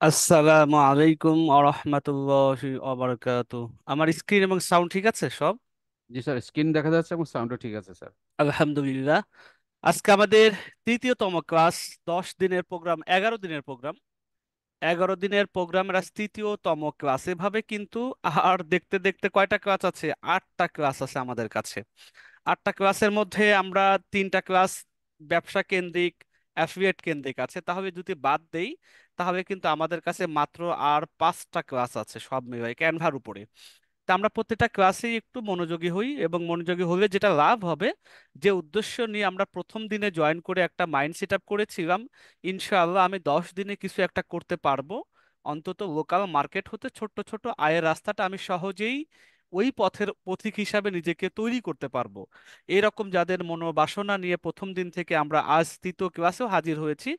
আসসালামু আলাইকুম আরহামাতুল্লাহি অবরাকাতু। আমার স্ক্রিন এবং সাউন্ড ঠিক আছে সব? জি স্যার, স্ক্রিন দেখা যাচ্ছে এবং সাউন্ডও ঠিক আছে স্যার। আলহামদুলিল্লাহ। আজকে আমাদের তৃতীয়তম ক্লাস। 10 দিনের প্রোগ্রাম, 11 দিনের প্রোগ্রাম। 11 দিনের প্রোগ্রামের আজ তৃতীয়তম ক্লাস। এভাবে কিন্তু আর দেখতে দেখতে কয়টা ক্লাস আছে? 8টা ক্লাস আছে আমাদের কাছে। 8টা ক্লাসের মধ্যে আমরা 3টা ক্লাস ব্যবসা কেন্দ্রিক, অ্যাফিলিয়েট কেন্দ্রিক আছে। তাহলে যদি বাদ দেই তাহলে কিন্তু আমাদের কাছে মাত্র আর 5টা ক্লাস আছে সব মিলিয়ে ক্যানভার উপরে। তা আমরা প্রত্যেকটা ক্লাসেই একটু মনোযোগী হই, এবং মনোযোগী হলে যেটা লাভ হবে, যে উদ্দেশ্য নিয়ে আমরা প্রথম দিনে জয়েন করে একটা মাইন্ড সেট আপ করেছিলাম, ইনশাআল্লাহ আমি 10 দিনে কিছু একটা করতে পারবো। অন্তত লোকাল মার্কেট হতে ছোট্ট ছোট আয়ের রাস্তাটা আমি সহজেই ওই পথের পথিক হিসাবে নিজেকে তৈরি করতে পারবো। এরকম যাদের মনোবাসনা নিয়ে প্রথম দিন থেকে আমরা আজ তৃতীয় ক্লাসেও হাজির হয়েছি,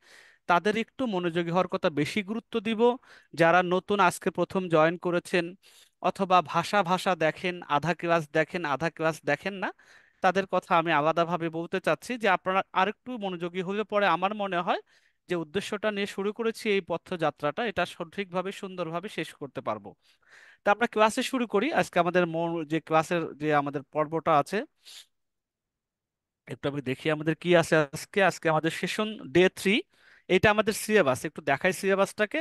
তাদের একটু মনোযোগী হওয়ার কথা বেশি গুরুত্ব দিব। যারা নতুন আজকে প্রথম জয়েন করেছেন, অথবা ভাষা ভাষা দেখেন, আধা ক্লাস দেখেন আধা ক্লাস দেখেন না, তাদের কথা আমি আলাদাভাবে বলতে চাচ্ছি যে আপনারা আরেকটু মনোযোগী হলে পরে আমার মনে হয় যে উদ্দেশ্যটা নিয়ে শুরু করেছি এই পথযাত্রাটা, এটা সঠিকভাবে সুন্দরভাবে শেষ করতে পারবো। তা আমরা ক্লাসে শুরু করি। আজকে আমাদের যে ক্লাসের যে আমাদের পর্বটা আছে, একটু আমি দেখি আমাদের কি আছে আজকে। আজকে আমাদের সেশন ডে 3। এটা আমাদের সিলেবাস, একটু দেখাই সিলেবাসটাকে।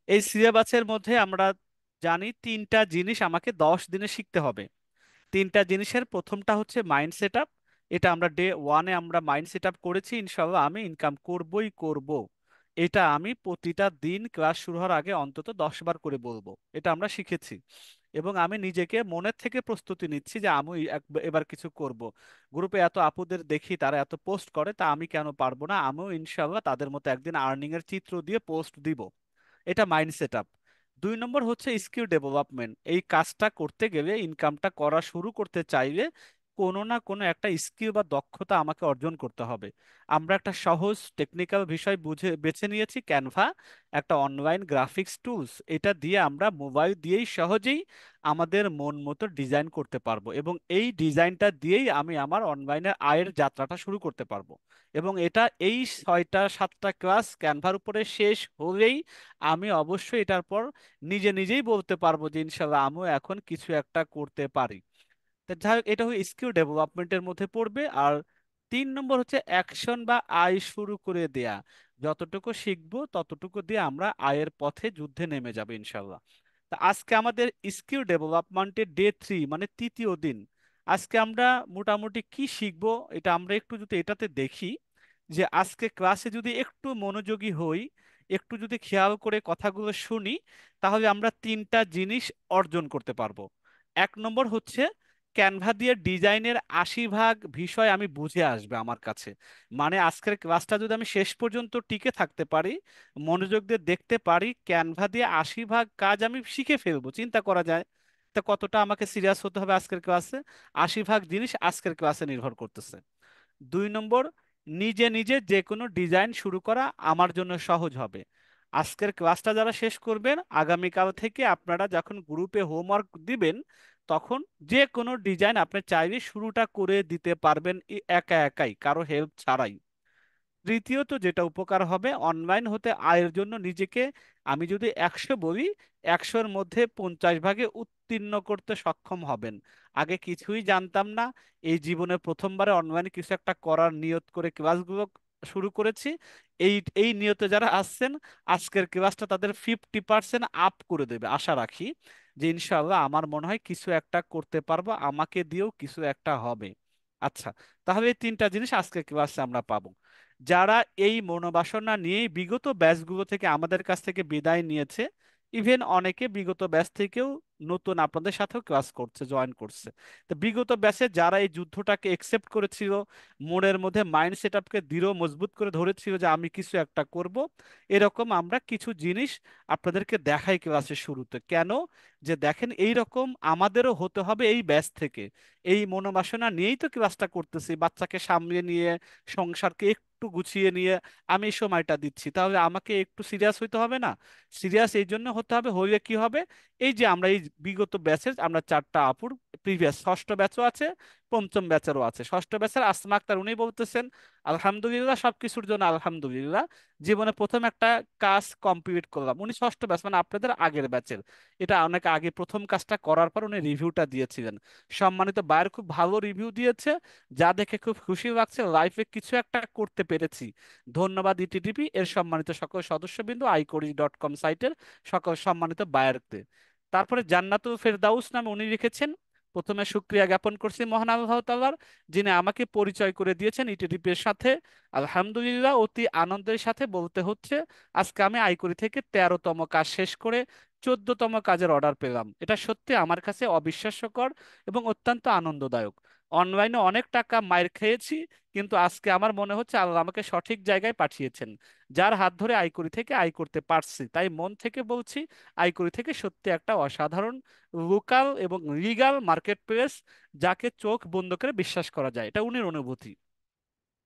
এই সিলেবাসের মধ্যে আমরা জানি 3টা জিনিস আমাকে 10 দিনে শিখতে হবে। 3টা জিনিসের প্রথমটা হচ্ছে মাইন্ড সেট আপ। এটা আমরা ডে 1-এ আমরা মাইন্ড সেট আপ করেছি, ইনশাল্লাহ আমি ইনকাম করবই করব। এটা আমি প্রতিটা দিন ক্লাস শুরু হওয়ার আগে অন্তত 10 বার করে বলবো। এটা আমরা শিখেছি, এবং আমি নিজেকে মনের থেকে প্রস্তুতি নিচ্ছি যে আমি এবার কিছু করব। গ্রুপে এত আপুদের দেখি তারা এত পোস্ট করে, তা আমি কেন পারবো না? আমিও ইনশাল্লাহ তাদের মতো একদিন আর্নিং এর চিত্র দিয়ে পোস্ট দিব। এটা মাইন্ড সেট আপ। 2 নম্বর হচ্ছে স্কিল ডেভেলপমেন্ট। এই কাজটা করতে গেলে, ইনকামটা করা শুরু করতে চাইলে কোনো না কোনো একটা স্কিল বা দক্ষতা আমাকে অর্জন করতে হবে। আমরা একটা সহজ টেকনিক্যাল বিষয় বুঝে বেছে নিয়েছি, ক্যানভা, একটা অনলাইন গ্রাফিক্স টুলস। এটা দিয়ে আমরা মোবাইল দিয়েই সহজেই আমাদের মন মতো ডিজাইন করতে পারবো, এবং এই ডিজাইনটা দিয়েই আমি আমার অনলাইনের আয়ের যাত্রাটা শুরু করতে পারবো। এবং এটা এই 6টা 7টা ক্লাস ক্যানভার উপরে শেষ হলেই আমি অবশ্যই এটার পর নিজে নিজেই বলতে পারবো যে ইনশাল্লাহ আমিও এখন কিছু একটা করতে পারি। তা যাই হোক, এটা হচ্ছে স্কিল ডেভেলপমেন্টের মধ্যে পড়বে। আর 3 নম্বর হচ্ছে অ্যাকশন বা আয় শুরু করে দেয়া। যতটুকু শিখবো ততটুকু দিয়ে আমরা আয়ের পথে যুদ্ধে নেমে যাবো ইনশাল্লাহ। তা আজকে আমাদের স্কিল ডেভেলপমেন্টের ডে 3, মানে তৃতীয় দিন। আজকে আমরা মোটামুটি কি শিখবো, এটা আমরা একটু যদি এটাতে দেখি, যে আজকে ক্লাসে যদি একটু মনোযোগী হই, একটু যদি খেয়াল করে কথাগুলো শুনি, তাহলে আমরা 3টা জিনিস অর্জন করতে পারবো। 1 নম্বর হচ্ছে ক্যানভা দিয়ে ডিজাইনের 80 ভাগ বিষয় আমি বুঝে আসবে আমার কাছে। মানে আজকের ক্লাসটা যদি আমি শেষ পর্যন্ত টিকে থাকতে পারি, মনোযোগ দিয়ে দেখতে পারি, ক্যানভা দিয়ে 80 ভাগ কাজ আমি শিখে ফেলবো। চিন্তা করা যায় তা কতটা আমাকে সিরিয়াস হতে হবে আজকের ক্লাসে। 80 ভাগ জিনিস আজকের ক্লাসে নির্ভর করতেছে। 2 নম্বর, নিজে নিজে যে কোনো ডিজাইন শুরু করা আমার জন্য সহজ হবে। আজকের ক্লাসটা যারা শেষ করবেন, আগামীকাল থেকে আপনারা যখন গ্রুপে হোমওয়ার্ক দিবেন, তখন যে কোনো ডিজাইন আপনি চাইলে শুরুটা করে দিতে পারবেন একা একাই, কারো হেল্প ছাড়াই। তৃতীয়ত যেটা উপকার হবে, অনলাইন হতে আয়ের জন্য নিজেকে, আমি যদি 100 বলি, 100-র মধ্যে 50 ভাগে উত্তীর্ণ করতে সক্ষম হবেন। আগে কিছুই জানতাম না, এই জীবনে প্রথমবারে অনলাইনে কিছু একটা করার নিয়ত করে ক্লাসগুলো শুরু করেছি। এই এই নিয়তে যারা আসছেন, আজকের ক্লাসটা তাদের 50% আপ করে দেবে আশা রাখি। যে ইনশাল্লাহ আমার মনে হয় কিছু একটা করতে পারবো, আমাকে দিয়েও কিছু একটা হবে। আচ্ছা, তাহলে এই 3টা জিনিস আজকের ক্লাসে আমরা পাবো। যারা এই মনোবাসনা নিয়েই বিগত ব্যাচগুলো থেকে আমাদের কাছ থেকে বিদায় নিয়েছে, ইভেন অনেকে বিগত ব্যাচ থেকেও নতুন আপনাদের সাথেও ক্লাস করছে, জয়েন করছে। তো বিগত ব্যাচে যারা এই যুদ্ধটাকে একসেপ্ট করেছিল, মনের মধ্যে মাইন্ড সেট আপকে দৃঢ় মজবুত করে ধরেছিল যে আমি কিছু একটা করব, এরকম আমরা কিছু জিনিস আপনাদেরকে দেখাই ক্লাসের শুরুতে। কেন? যে দেখেন, এই রকম আমাদেরও হতে হবে এই ব্যাচ থেকে। এই মনোবাসনা নিয়েই তো ক্লাসটা করতেছি, বাচ্চাকে সামলে নিয়ে, সংসারকে একটু গুছিয়ে নিয়ে আমি এই সময়টা দিচ্ছি। তাহলে আমাকে একটু সিরিয়াস হইতে হবে না? সিরিয়াস এই জন্য হতে হবে, হইলে কি হবে, এই যে আমরা এই বিগত ব্যাচের আমরা 4টা আপুর, প্রিভিয়াস ষষ্ঠ ব্যাচও আছে, পঞ্চম ব্যাচেরও আছে। ষষ্ঠ ব্যাচের আসমা আক্তার, উনি বলতেছেন আলহামদুলিল্লাহ, সবকিছুর জন্য আলহামদুলিল্লাহ, জীবনে প্রথম একটা কাজ কমপ্লিট করলাম। উনি ষষ্ঠ ব্যাচ, মানে আপনাদের আগের ব্যাচের। এটা অনেক আগে প্রথম কাজটা করার পর উনি রিভিউটা দিয়েছিলেন। সম্মানিত বায়ের খুব ভালো রিভিউ দিয়েছে, যা দেখে খুব খুশি লাগছে, লাইফে কিছু একটা করতে পেরেছি। ধন্যবাদ ইটিডিপি এর সম্মানিত সকল সদস্যবৃন্দ, iCourage.com সাইটের সকল সম্মানিত বায়ারদের। তারপরে জান্নাতুল ফেরদাউস নামে উনি লিখেছেন, প্রথমে শুক্রিয়া জ্ঞাপন করছি মহান আল্লাহ তাআলার, যিনি আমাকে পরিচয় করে দিয়েছেন ইটিডিপি এর সাথে। আলহামদুলিল্লাহ, অতি আনন্দের সাথে বলতে হচ্ছে, আজকে আমি আইকরি থেকে 13তম কাজ শেষ করে 14তম কাজের অর্ডার পেলাম। এটা সত্যি আমার কাছে অবিশ্বাস্যকর এবং অত্যন্ত আনন্দদায়ক। অনলাইনে অনেক টাকা মাইর খেয়েছি, কিন্তু আজকে আমার মনে হচ্ছে আল্লাহ আমাকে সঠিক জায়গায় পাঠিয়েছেন, যার হাত ধরে আইকরি থেকে আয় করতে পারছি। তাই মন থেকে বলছি, আইকরি থেকে সত্যি একটা অসাধারণ লোকাল এবং লিগ্যাল মার্কেট প্লেস, যাকে চোখ বন্ধ করে বিশ্বাস করা যায়। এটা উনির অনুভূতি।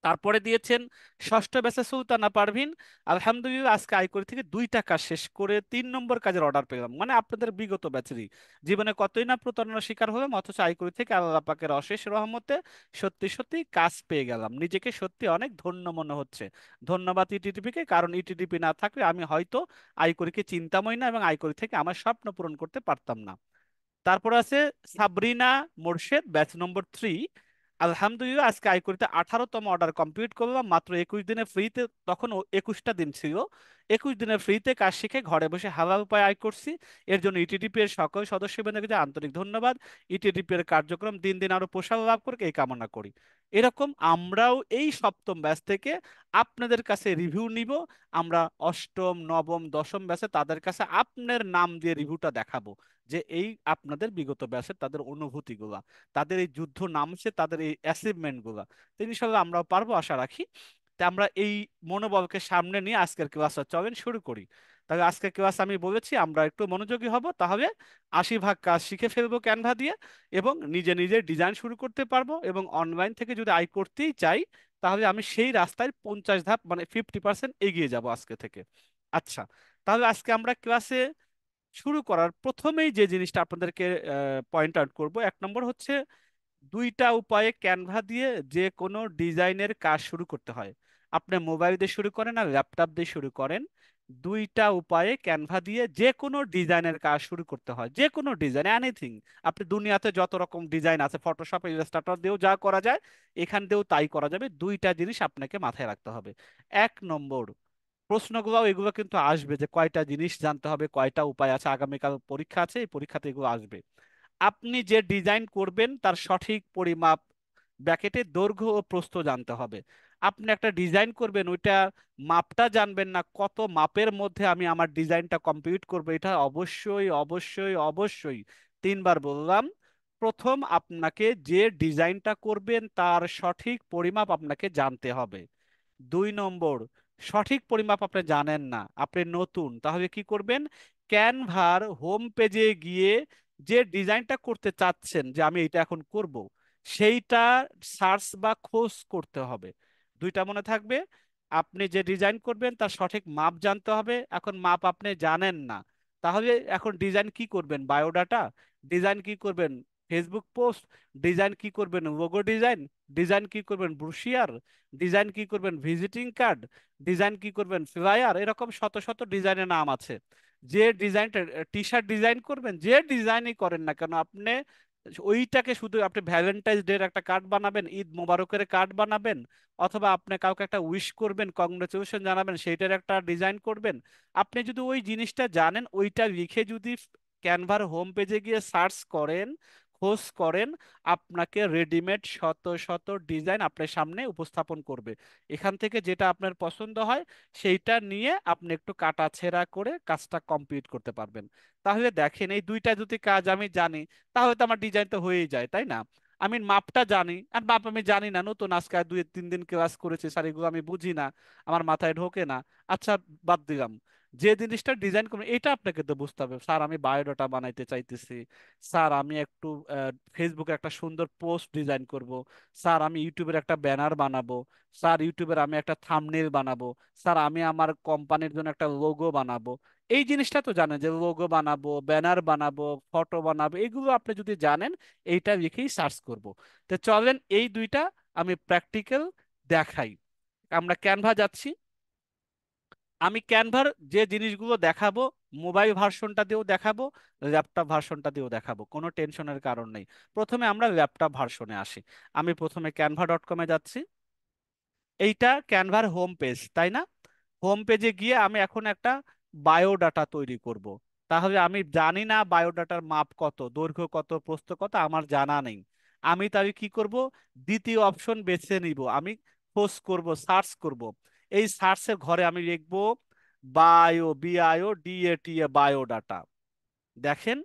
তারপরে দিয়েছেন ষষ্ঠ ব্যাচে সুলতানা পারভিন, আলহামদুলিল্লাহ, আজকে আইকরি থেকে 2টা কাজ শেষ করে 3 নম্বর কাজের অর্ডার পেলাম। মানে আপনাদের বিগত ব্যাচেরই। জীবনে কতই না প্রতারণার শিকার হলাম, অথচ আইকরি থেকে আল্লাহ পাকের অশেষ রহমতে সত্যি সত্যি কাজ পেয়ে গেলাম। নিজেকে সত্যি অনেক ধন্য মনে হচ্ছে। ধন্যবাদ ইটিডিপিকে, কারণ ইটিডিপি না থাকলে আমি হয়তো আইকরিকে চিন্তামই না এবং আইকরি থেকে আমার স্বপ্ন পূরণ করতে পারতাম না। তারপর আছে সাবরিনা মোর্শেদ, ব্যাচ নম্বর 3। আলহামদুলিল্লাহ, আজকে আইকরিতে 18তম অর্ডার কমপ্লিট করলাম মাত্র 21 দিনে ফ্রিতে। তখন 21টা দিন ছিল। 21 দিনের ফ্রিতে কাজ শিখে ঘরে বসে হালাল উপায় আয় করছি। এর জন্য ইটিডিপি এর সকল সদস্যবৃন্দকে আন্তরিক ধন্যবাদ। ইটিডিপি এর কার্যক্রম দিন দিন আরো প্রসার লাভ করুক, এই কামনা করি। এরকম আমরাও এই সপ্তম ব্যাচ থেকে আপনাদের কাছে রিভিউ নিব। আমরা অষ্টম, নবম, দশম ব্যাচে তাদের কাছে আপনার নাম দিয়ে রিভিউটা দেখাবো, যে এই আপনাদের বিগত ব্যাচের তাদের অনুভূতিগুলা, তাদের এই যুদ্ধ নামছে, তাদের এই অ্যাচিভমেন্ট গুলা। তো ইনশাল্লাহ আমরাও পারবো, আশা রাখি। তা আমরা এই মনোবলকে সামনে নিয়ে আজকের ক্লাসটা চলেন শুরু করি। তাহলে আজকের ক্লাস আমি বলেছি আমরা একটু মনোযোগী হব, তাহলে 80 ভাগ কাজ শিখে ফেলবো ক্যানভা দিয়ে, এবং নিজে নিজে ডিজাইন শুরু করতে পারবো। এবং অনলাইন থেকে যদি আয় করতেই চাই, তাহলে আমি সেই রাস্তায় 50 ধাপ, মানে 50% এগিয়ে যাব আজকে থেকে। আচ্ছা, তাহলে আজকে আমরা ক্লাসে শুরু করার প্রথমেই যে জিনিসটা আপনাদেরকে পয়েন্ট আউট করব, 1 নম্বর হচ্ছে 2টা উপায়ে ক্যানভা দিয়ে যে কোনো ডিজাইনের কাজ শুরু করতে হয়। আপনি মোবাইল দিয়ে শুরু করেন আর ল্যাপটপ দিয়ে শুরু করেন, 2টা উপায়ে ক্যানভা দিয়ে যে কোনো ডিজাইনের কাজ শুরু করতে হয়। যে কোনো ডিজাইন, এনিথিং। আপনি দুনিয়াতে যত রকম ডিজাইন আছে, ফটোশপ, ইলাস্ট্রেটর দিয়েও যা করা যায়, এখান দিয়েও তাই করা যাবে। 2টা জিনিস আপনাকে মাথায় রাখতে হবে। 1 নম্বর, প্রশ্নগুলো এগুলো কিন্তু আসবে যে কয়টা জিনিস জানতে হবে, কয়টা উপায় আছে। আগামীকাল পরীক্ষা আছে, এই পরীক্ষাতে এগুলো আসবে। আপনি যে ডিজাইন করবেন তার সঠিক পরিমাপ, ব্র্যাকেটে দৈর্ঘ্য ও প্রস্থ জানতে হবে। আপনি একটা ডিজাইন করবেন, ওইটা মাপটা জানবেন না, কত মাপের মধ্যে আমি আমার ডিজাইনটা কমপ্লিট করবো, এটা অবশ্যই অবশ্যই অবশ্যই, 3বার বললাম, প্রথম আপনাকে যে ডিজাইনটা করবেন তার সঠিক পরিমাপ আপনাকে জানতে হবে। 2 নম্বর, সঠিক পরিমাপ আপনি জানেন না, আপনি নতুন, তাহলে কি করবেন? ক্যানভার হোম পেজে গিয়ে যে ডিজাইনটা করতে চাচ্ছেন, যে আমি এটা এখন করব, সেইটা সার্চ বা খোঁজ করতে হবে। 2টা মনে থাকবে। আপনি যে ডিজাইন করবেন তার সঠিক মাপ জানতে হবে। এখন মাপ আপনি জানেন না, তাহলে এখন ডিজাইন কি করবেন? বায়োডাটা? ডিজাইন কি করবেন? Facebook post? ডিজাইন কি করবেন? Logo design? ডিজাইন কি করবেন? ব্রুশিয়ার? ডিজাইন কি করবেন? Visiting card? ডিজাইন কি করবেন? ফ্লায়ার? এরকম শত শত ডিজাইনের নাম আছে। যে ডিজাইনটা, টি শার্ট ডিজাইন করবেন, যে ডিজাইনই করেন না কেন, আপনি ওইটাকে শুধু আপনি ভ্যালেন্টাইন্স ডে একটা কার্ড বানাবেন, ঈদ মোবারকের কার্ড বানাবেন, অথবা আপনি কাউকে একটা উইশ করবেন, কংগ্রেচুলেশন জানাবেন, সেইটার একটা ডিজাইন করবেন। আপনি যদি ওই জিনিসটা জানেন, ওইটা লিখে যদি ক্যানভার হোম পেজে গিয়ে সার্চ করেন, খোঁজ করেন, আপনাকে রেডিমেড শত শত ডিজাইন আপনার সামনে উপস্থাপন করবে। এখান থেকে যেটা আপনার পছন্দ হয় সেইটা নিয়ে আপনি একটু কাটাছেঁড়া করে কাজটা কমপ্লিট করতে পারবেন। তাহলে দেখেন, এই 2টা যদি কাজ আমি জানি, তাহলে তো আমার ডিজাইন তো হয়েই যায়, তাই না? আমি মাপটা জানি, আর মাপ আমি জানি না, নতুন আজকে 2-3 দিন ক্লাস করেছি স্যার, এগুলো আমি বুঝি না, আমার মাথায় ঢোকে না। আচ্ছা, বাদ দিলাম। যে জিনিসটা ডিজাইন করবেন এটা আপনাকে তো বুঝতে হবে। স্যার আমি বায়োডাটা বানাইতে চাইতেছি, স্যার আমি একটু ফেসবুকে একটা সুন্দর পোস্ট ডিজাইন করব, স্যার আমি ইউটিউবের একটা ব্যানার বানাবো, স্যার ইউটিউবের আমি একটা থাম্বনেল বানাবো, স্যার আমি আমার কোম্পানির জন্য একটা লোগো বানাবো। এই জিনিসটা তো জানেন যে লোগো বানাবো, ব্যানার বানাবো, ফটো বানাবো, এগুলো আপনি যদি জানেন এইটা লিখেই সার্চ করব। তো চলেন এই দুইটা আমি প্র্যাকটিক্যাল দেখাই। আমরা ক্যানভা যাচ্ছি, আমি ক্যানভার যে জিনিসগুলো দেখাবো মোবাইল ভার্সনটা দিয়েও দেখাবো, ল্যাপটপ ভার্সনটা দিয়েও দেখাবো, কোনো টেনশনের কারণ নেই। প্রথমে আমরা ল্যাপটপ ভার্সনে আসি। আমি প্রথমে canva.com-এ যাচ্ছি। এইটা ক্যানভার হোম পেজ, তাই না? হোম পেজে গিয়ে আমি এখন একটা বায়োডাটা তৈরি করব। তাহলে আমি জানি না বায়োডাটার মাপ কত, দৈর্ঘ্য কত, প্রস্থ কত আমার জানা নেই। আমি তাহলে কি করব, দ্বিতীয় অপশন বেছে নিব। আমি খোঁজ করব, সার্চ করব। এই সার্চের ঘরে আমি লিখব BIODATA বায়োডাটা। দেখেন,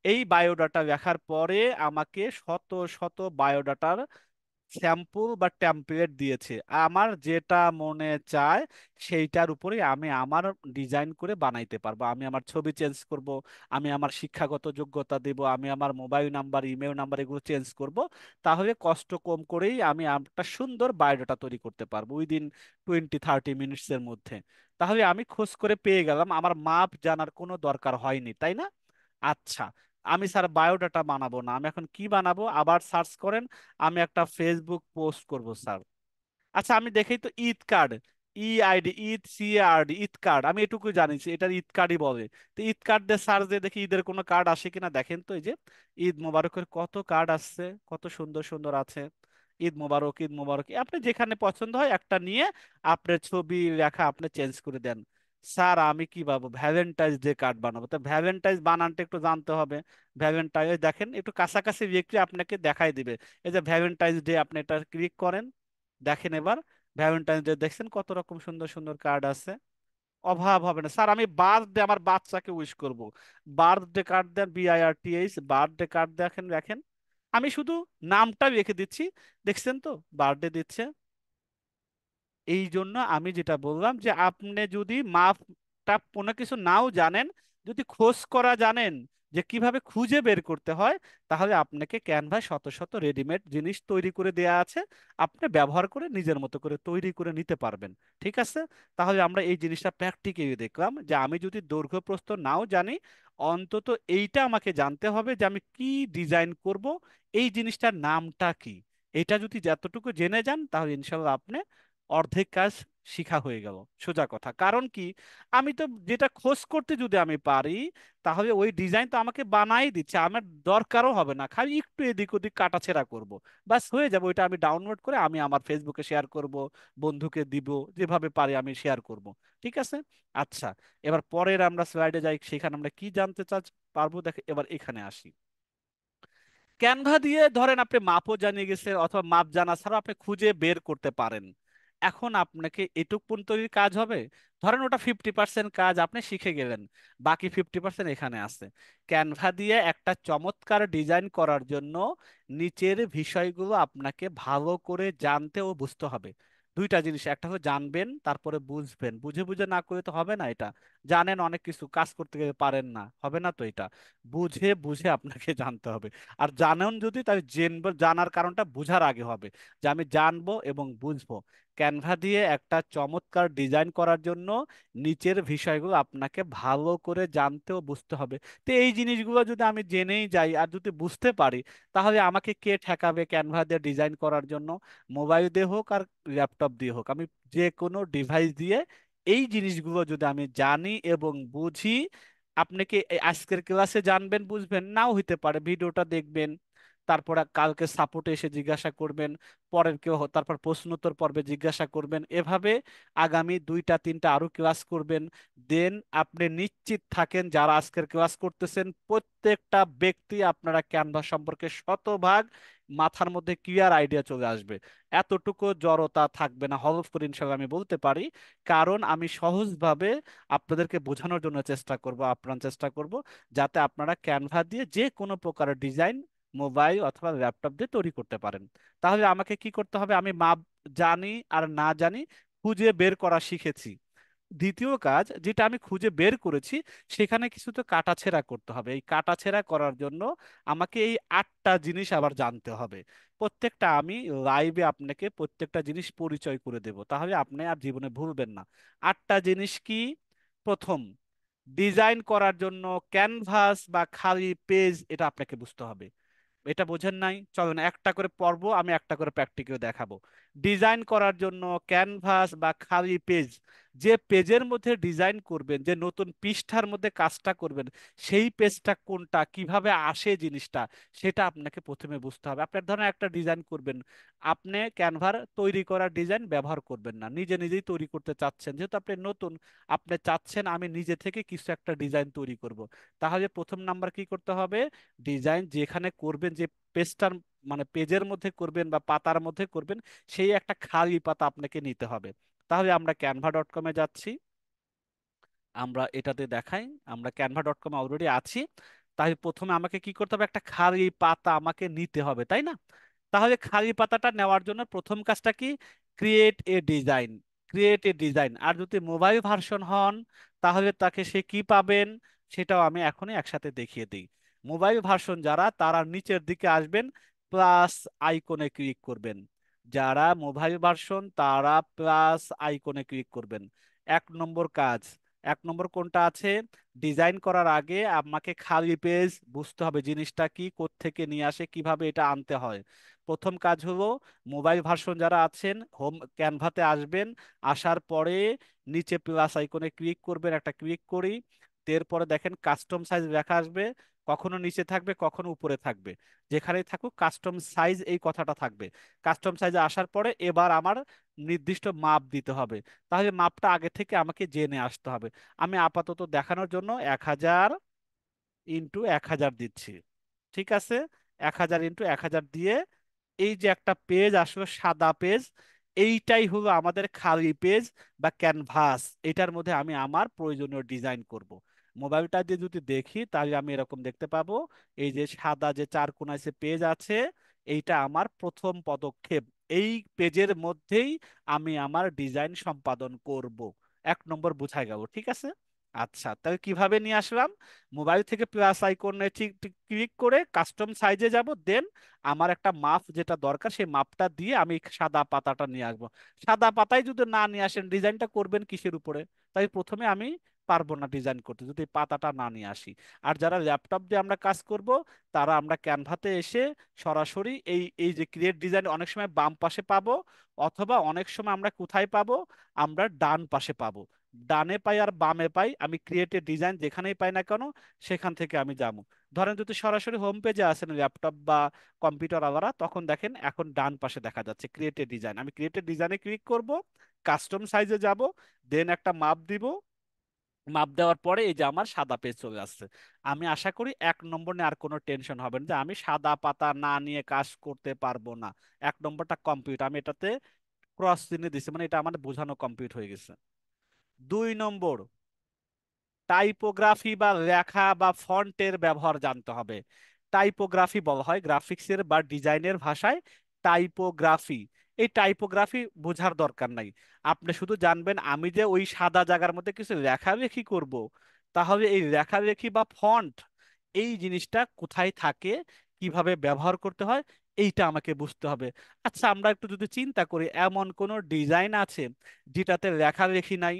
এই বায়োডাটা লেখার পরে আমাকে শত শত বায়োডাটার স্যাম্পল বা টেমপ্লেট দিয়েছে। আমার যেটা মনে চায় সেইটার উপরে আমি আমার ডিজাইন করে বানাইতে পারবো। আমি আমার ছবি চেঞ্জ করব, আমি আমার শিক্ষাগত যোগ্যতা দেব, আমি আমার মোবাইল নাম্বার, ইমেল নাম্বার এগুলো চেঞ্জ করব। তাহলে কষ্ট কম করেই আমি একটা সুন্দর বায়োডাটা তৈরি করতে পারবো উইদিন 20-30 মিনিটসের মধ্যে। তাহলে আমি খোঁজ করে পেয়ে গেলাম, আমার মাপ জানার কোনো দরকার হয়নি, তাই না? আচ্ছা, আমি স্যার বায়োডাটা বানাবো না, আমি এখন কি বানাবো আবার সার্চ করেন। আমি একটা ফেসবুক পোস্ট করব স্যার। আচ্ছা আমি দেখেই তো Eid card, EID, CARD, Eid card, আমি এটুকু জানি যে এটার ঈদ কার্ডই বলে। তো ঈদ কার্ড দিয়ে সার্চ দিয়ে দেখি ঈদের কোনো কার্ড আসে কিনা। দেখেন তো এই যে ঈদ মোবারকের কত কার্ড আসছে, কত সুন্দর সুন্দর আছে। ঈদ মোবারক, ঈদ মোবারক, আপনি যেখানে পছন্দ হয় একটা নিয়ে আপনার ছবি লেখা আপনি চেঞ্জ করে দেন। স্যার আমি কি ভাবো ভ্যালেন্টাইন্স ডে কার্ড বানাবো, তো ভ্যালেন্টাইন্স বানানটা একটু জানতে হবে। ভ্যালেন্টাইন, দেখেন একটু কাছাকাছি ব্যক্তি আপনাকে দেখাই দিবে। এই যে ভ্যালেন্টাইন্স ডে, আপনি এটা ক্লিক করেন। দেখেন এবার ভ্যালেন্টাইন্স ডে, দেখছেন কত রকম সুন্দর সুন্দর কার্ড আছে। অভাব হবে না। স্যার আমি বার্থডে আমার বাচ্চাকে উইশ করব, বার্থডে কার্ড দেন, BIRTH বার্থডে কার্ড দেখেন, দেখেন আমি শুধু নামটা রেখে দিচ্ছি। দেখছেন তো বার্থডে দিচ্ছে। এই জন্য আমি যেটা বললাম যে আপনি যদি মাপটা কোনো কিছু নাও জানেন, যদি খোঁজ করা জানেন যে কিভাবে খুঁজে বের করতে হয়, তাহলে আপনাকে ক্যানভায় শত শত রেডিমেড জিনিস তৈরি করে দেয়া আছে, আপনি ব্যবহার করে নিজের মতো করে তৈরি করে নিতে পারবেন। ঠিক আছে? তাহলে আমরা এই জিনিসটা প্র্যাকটিক্যালি দেখলাম যে আমি যদি দৈর্ঘ্য প্রস্থ নাও জানি, অন্তত এইটা আমাকে জানতে হবে যে আমি কি ডিজাইন করব, এই জিনিসটার নামটা কি। এটা যদি যতটুকু জেনে যান তাহলে ইনশাল্লাহ আপনি অর্ধেক কাজ শিখা হয়ে গেল। সোজা কথা, কারণ কি, আমি তো যেটা খোঁজ করতে যদি আমি পারি, তাহলে ওই ডিজাইন তো আমাকে বানাই দিচ্ছে, আমার দরকারও হবে না, খালি একটু এদিক ওদিক কাটাছেঁড়া করব, বাস হয়ে যাবে। ওইটা আমি ডাউনলোড করে আমি আমার ফেসবুকে শেয়ার করব, বন্ধুকে দিব, যেভাবে পারি আমি শেয়ার করব। ঠিক আছে? আচ্ছা, এবার পরের আমরা স্লাইডে যাই, সেখানে আমরা কি জানতে পারবো। দেখে এবার এখানে আসি। ক্যানভা দিয়ে ধরেন আপনি মাপও জানিয়ে গেছেন, অথবা মাপ জানা ছাড়াও আপনি খুঁজে বের করতে পারেন। এখন আপনাকে এটুক পর্যন্তই কাজ হবে। ধরেন ওটা 50% কাজ আপনি শিখে গেলেন, বাকি 50% এখানে আছে। ক্যানভা দিয়ে একটা চমৎকার ডিজাইন করার জন্য নিচের বিষয়গুলো আপনাকে ভালো করে জানতে ও বুঝতে হবে। দুইটা জিনিস, একটা হলো জানবেন, তারপরে বুঝবেন। বুঝে বুঝে না করলে তো হবে না এটা। জানেন অনেক কিছু, কাজ করতে গেলে পারেন না, হবে না তো এটা। বুঝে বুঝে আপনাকে জানতে হবে। আর জানেন যদি, তাহলে জানার কারণটা বুঝার আগে হবে, যে আমি জানবো এবং বুঝবো। ক্যানভা দিয়ে একটা চমৎকার ডিজাইন করার জন্য নিচের বিষয়গুলো আপনাকে ভালো করে জানতে ও বুঝতে হবে। তো এই জিনিসগুলো যদি আমি জেনেই যাই আর যদি বুঝতে পারি, তাহলে আমাকে কে ঠেকাবে ক্যানভা দিয়ে ডিজাইন করার জন্য? মোবাইল দিয়ে হোক আর ল্যাপটপ দিয়ে হোক, আমি যে কোনো ডিভাইস দিয়ে এই জিনিসগুলো যদি আমি জানি এবং বুঝি, আপনি কি এই আজকের ক্লাসে জানবেন বুঝবেন নাও হইতে পারে, ভিডিওটা দেখবেন, তারপরে কালকে সাপোর্টে এসে জিজ্ঞাসা করবেন, পরের কেউ তারপর প্রশ্নোত্তর পর্বে জিজ্ঞাসা করবেন, এভাবে আগামী 2টা 3টা আরো ক্লাস করবেন। দেন আপনি নিশ্চিত থাকেন যারা আজকের ক্লাস করতেছেন প্রত্যেকটা ব্যক্তি আপনারা ক্যানভাস সম্পর্কে শতভাগ মাথার মধ্যে ক্লিয়ার আইডিয়া চলে আসবে। এতটুকু জড়তা থাকবে না, হলফ করে ইনশাল্লাহ আমি বলতে পারি। কারণ আমি সহজভাবে আপনাদেরকে বোঝানোর জন্য চেষ্টা করব, আপ্রাণ চেষ্টা করব, যাতে আপনারা ক্যানভা দিয়ে যে কোনো প্রকারের ডিজাইন মোবাইল অথবা ল্যাপটপ দিয়ে তৈরি করতে পারেন। তাহলে আমাকে কি করতে হবে, আমি মাপ জানি আর না জানি খুঁজে বের করা শিখেছি। দ্বিতীয় কাজ যেটা আমি খুঁজে বের করেছি, সেখানে কিছু তো কাটাছেঁড়া করতে হবে। এই কাটাছেঁড়া করার জন্য আমাকে এই 8টা জিনিস আবার জানতে হবে। প্রত্যেকটা আমি লাইভে আপনাকে প্রত্যেকটা জিনিস পরিচয় করে দেব, তাহলে আপনি আর জীবনে ভুলবেন না। 8টা জিনিস কি? প্রথম, ডিজাইন করার জন্য ক্যানভাস বা খালি পেজ এটা আপনাকে বুঝতে হবে। এটা বোঝেন নাই? চলেন একটা করে পড়বো, আমি একটা করে প্র্যাকটিক্যাল দেখাবো। ডিজাইন করার জন্য ক্যানভাস বা খালি পেজ, যে পেজের মধ্যে ডিজাইন করবেন, যে নতুন পৃষ্ঠার মধ্যে কাজটা করবেন, সেই পেজটা কোনটা, কিভাবে আসে জিনিসটা, সেটা আপনাকে প্রথমে বুঝতে হবে। আপনার ধরেন একটা ডিজাইন করবেন, আপনি ক্যানভার তৈরি করা ডিজাইন ব্যবহার করবেন না, নিজে নিজেই তৈরি করতে চাচ্ছেন, যেহেতু আপনি নতুন, আপনি চাচ্ছেন আমি নিজে থেকে কিছু একটা ডিজাইন তৈরি করব। তাহলে প্রথম নাম্বার কি করতে হবে? ডিজাইন যেখানে করবেন, যে পেজটার মানে পেজের মধ্যে করবেন বা পাতার মধ্যে করবেন, সেই একটা খালি পাতা আপনাকে নিতে হবে। তাহলে আমরা canva.com-এ যাচ্ছি, আমরা এটাতে দেখাই, আমরা canva.com অলরেডি আছি। তাহলে প্রথমে আমাকে কি করতে হবে? একটা খালি পাতা আমাকে নিতে হবে, তাই না? তাহলে খালি পাতাটা নেওয়ার জন্য প্রথম কাজটা কি? Create a design. Create a design, আর যদি মোবাইল ভার্সন হন তাহলে তাকে সে কি পাবেন, সেটাও আমি এখনই একসাথে দেখিয়ে দিই। মোবাইল ভার্সন যারা, তারা নিচের দিকে আসবেন, প্লাস আইকনে ক্লিক করবেন। যারা মোবাইল ভার্সন তারা প্লাস আইকনে ক্লিক করবেন। 1 নম্বর কাজ, 1 নম্বর কোনটা আছে? ডিজাইন করার আগে আমাকে খালি পেজ বুঝতে হবে, জিনিসটা কি, কোত্থেকে নিয়ে আসে, কিভাবে এটা আনতে হয়। প্রথম কাজ হলো, মোবাইল ভার্সন যারা আছেন হোম ক্যানভাতে আসবেন, আসার পরে নিচে প্লাস আইকনে ক্লিক করবেন, একটা ক্লিক করি। এরপরে দেখেন কাস্টম সাইজ লেখা আসবে, কখনো নিচে থাকবে কখনো উপরে থাকবে, যেখানেই থাকুক কাস্টম সাইজ এই কথাটা থাকবে। কাস্টম সাইজে আসার পরে এবার আমার নির্দিষ্ট মাপ দিতে হবে। তাহলে মাপটা আগে থেকে আমাকে জেনে আসতে হবে। আমি আপাতত দেখানোর জন্য 1000 × 1000 দিচ্ছি। ঠিক আছে, 1000 × 1000 দিয়ে এই যে একটা পেজ আসলো, সাদা পেজ, এইটাই হলো আমাদের খালি পেজ বা ক্যানভাস। এটার মধ্যে আমি আমার প্রয়োজনীয় ডিজাইন করব। মোবাইলটা দিয়ে যদি দেখি তাহলে আমি এরকম দেখতে পাবো, এই যে সাদা যে চার কোনায় যে পেজ আছে, এইটা আমার প্রথম পদক্ষেপ। এই পেজের মধ্যেই আমি আমার ডিজাইন সম্পাদন করব। 1 নম্বর বুঝাই গেল, ঠিক আছে? আচ্ছা, তাহলে কিভাবে নিয়ে আসলাম? মোবাইল থেকে প্লাস আইকনে ক্লিক করে কাস্টম সাইজে যাব, দেন আমার একটা মাপ যেটা দরকার সেই মাপটা দিয়ে আমি সাদা পাতাটা নিয়ে আসবো। সাদা পাতায় যদি না নিয়ে আসেন, ডিজাইনটা করবেন কিসের উপরে? তাই প্রথমে আমি পারবো না ডিজাইন করতে যদি এই পাতাটা না নিয়ে আসি। আর যারা ল্যাপটপ দিয়ে আমরা কাজ করব, তারা আমরা ক্যানভাতে এসে সরাসরি এই এই যে ক্রিয়েট ডিজাইন অনেক সময় বাম পাশে পাবো, অথবা অনেক সময় আমরা কোথায় পাবো? আমরা ডান পাশে পাবো। ডানে পাই আর বামে পাই, আমি ক্রিয়েটেড ডিজাইন যেখানেই পাই না কেন সেখান থেকে আমি যাবো। ধরেন যদি সরাসরি হোম পেজে আসেন ল্যাপটপ বা কম্পিউটার আলাদা, তখন দেখেন এখন ডান পাশে দেখা যাচ্ছে ক্রিয়েটেড ডিজাইন, আমি ক্রিয়েটেড ডিজাইনে ক্লিক করব, কাস্টম সাইজে যাব, দেন একটা মাপ দিব। মাপ দেওয়ার পরে এই যে আমার সাদা পেজ চলে আসছে। আমি আশা করি 1 নম্বর নিয়ে আর কোনো টেনশন হবে না যে আমি সাদা পাতা না নিয়ে কাজ করতে পারবো না। 1 নম্বরটা কমপ্লিট, আমি এটাতে ক্রস চিহ্ন দিচ্ছি, মানে এটা আমার বোঝানো কমপ্লিট হয়ে গেছে। 2 নম্বর, টাইপোগ্রাফি বা লেখা বা ফন্টের ব্যবহার জানতে হবে। টাইপোগ্রাফি বলা হয় গ্রাফিক্সের বা ডিজাইনের ভাষায় টাইপোগ্রাফি। এই টাইপোগ্রাফি বোঝার দরকার নাই, আপনি শুধু জানবেন আমি যে ওই সাদা জায়গার মধ্যে কিছু লেখালেখি করব, তাহলে এই লেখালেখি বা ফন্ট এই জিনিসটা কোথায় থাকে, কিভাবে ব্যবহার করতে হয়, এইটা আমাকে বুঝতে হবে। আচ্ছা, আমরা একটু যদি চিন্তা করি, এমন কোন ডিজাইন আছে যেটাতে লেখালেখি নাই?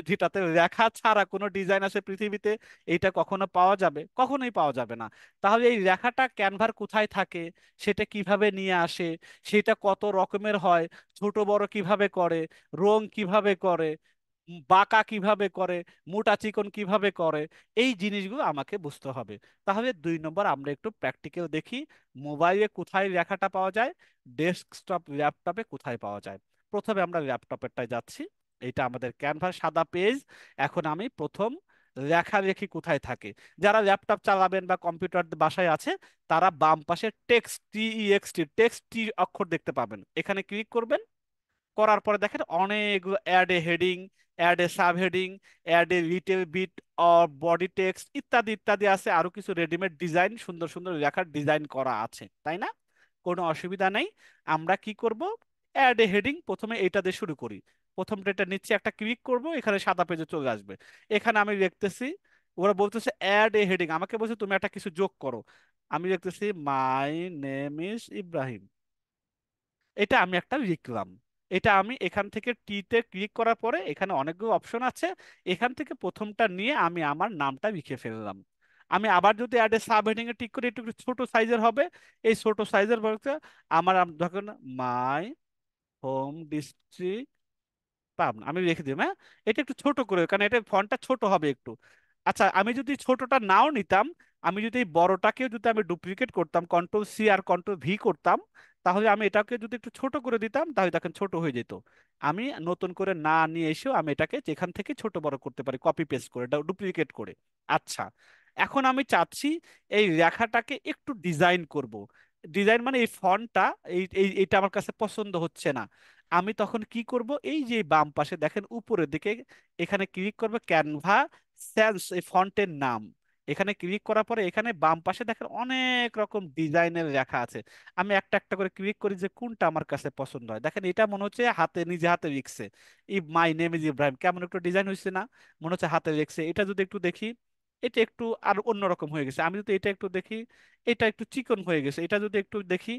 যেটাতে লেখা ছাড়া কোনো ডিজাইন আছে পৃথিবীতে? এইটা কখনো পাওয়া যাবে? কখনোই পাওয়া যাবে না। তাহলে এই লেখাটা ক্যানভার কোথায় থাকে, সেটা কিভাবে নিয়ে আসে, সেটা কত রকমের হয়, ছোট বড় কিভাবে করে, রং কিভাবে করে, বাঁকা কিভাবে করে, মোটা চিকন কিভাবে করে, এই জিনিসগুলো আমাকে বুঝতে হবে। তাহলে 2 নম্বর আমরা একটু প্র্যাকটিক্যাল দেখি। মোবাইলে কোথায় লেখাটা পাওয়া যায়, ডেস্কটপ ল্যাপটপে কোথায় পাওয়া যায়। প্রথমে আমরা ল্যাপটপেরটায় যাচ্ছি, এটা আমাদের ক্যানভাস সাদা পেজ। এখন আমি প্রথম লেখালেখি কোথায় থাকে, যারা ল্যাপটপ চালাবেন বা কম্পিউটার বাসায় আছে, তারা বাম পাশে টেক্সট টি টেক্সট টি অক্ষর দেখতে পাবেন, এখানে ক্লিক করবেন। করার পরে দেখেন অনেকগুলো add a heading, add a sub heading, add a little bit or body text ইত্যাদি ইত্যাদি আছে, আরো কিছু রেডিমেড ডিজাইন, সুন্দর সুন্দর লেখার ডিজাইন করা আছে, তাই না? কোনো অসুবিধা নেই। আমরা কি করব? অ্যাড এ হেডিং প্রথমে এটা দিয়ে শুরু করি। প্রথম ডেটা নিচে একটা ক্লিক করব, এখানে সাদা পেজে চলে আসবে। এখানে আমি লিখতেছি, ওরা বলতেছে অ্যাড এ হেডিং, আমাকে বলছে তুমি একটা কিছু যোগ করো। আমি লিখতেছি মাই নেম ইজ ইব্রাহিম, এটা আমি একটা লিখলাম। এটা আমি এখান থেকে টিতে ক্লিক করার পরে এখানে অনেকগুলো অপশন আছে, এখান থেকে প্রথমটা নিয়ে আমি আমার নামটা লিখে ফেললাম। আমি আবার যদি অ্যাড এ সাব হেডিং এ টিক করি, একটু একটু ছোট সাইজের হবে। এই ছোট সাইজের বলতে আমার ধরেন মাই হোম ডিস্ট্রিক্ট পাবনা, আমি রেখে দিই, হ্যাঁ। এটা একটু ছোট করে, কারণ এটা ফন্টটা ছোট হবে একটু। আচ্ছা, আমি যদি ছোটটা নাও নিতাম, আমি যদি এই বড়টাকেও যদি আমি ডুপ্লিকেট করতাম, কন্ট্রোল সি আর কন্ট্রোল ভি করতাম, তাহলে আমি এটাকে যদি একটু ছোট করে দিতাম, তাহলে দেখেন ছোট হয়ে যেত। আমি নতুন করে না নিয়ে এসেও আমি এটাকে যেখান থেকে ছোট বড় করতে পারি, কপি পেস্ট করে, ডুপ্লিকেট করে। আচ্ছা, এখন আমি চাচ্ছি এই রেখাটাকে একটু ডিজাইন করব। ডিজাইন মানে এই ফন্টটা, এইটা আমার কাছে পছন্দ হচ্ছে না। আমি তখন কি করব, এই যে বাম পাশে দেখেন উপরের দিকে, এখানে ক্লিক করবে ক্যানভা স্যান্স, এই ফন্টের নাম। এখানে ক্লিক করার পরে এখানে বাম পাশে দেখেন অনেক রকম ডিজাইনের লেখা আছে। আমি একটা একটা করে ক্লিক করি যে কোনটা আমার কাছে পছন্দ হয়। দেখেন এটা মনে হচ্ছে হাতে, নিজে হাতে লিখছে, মাই নেম ইজ ইব্রাহিম, কেমন একটু ডিজাইন হয়েছে না, মনে হচ্ছে হাতে লিখছে। এটা যদি একটু দেখি, এটা একটু আর অন্যরকম হয়ে গেছে। আমি যদি এটা একটু দেখি, এটা একটু চিকন হয়ে গেছে। এটা যদি একটু দেখি,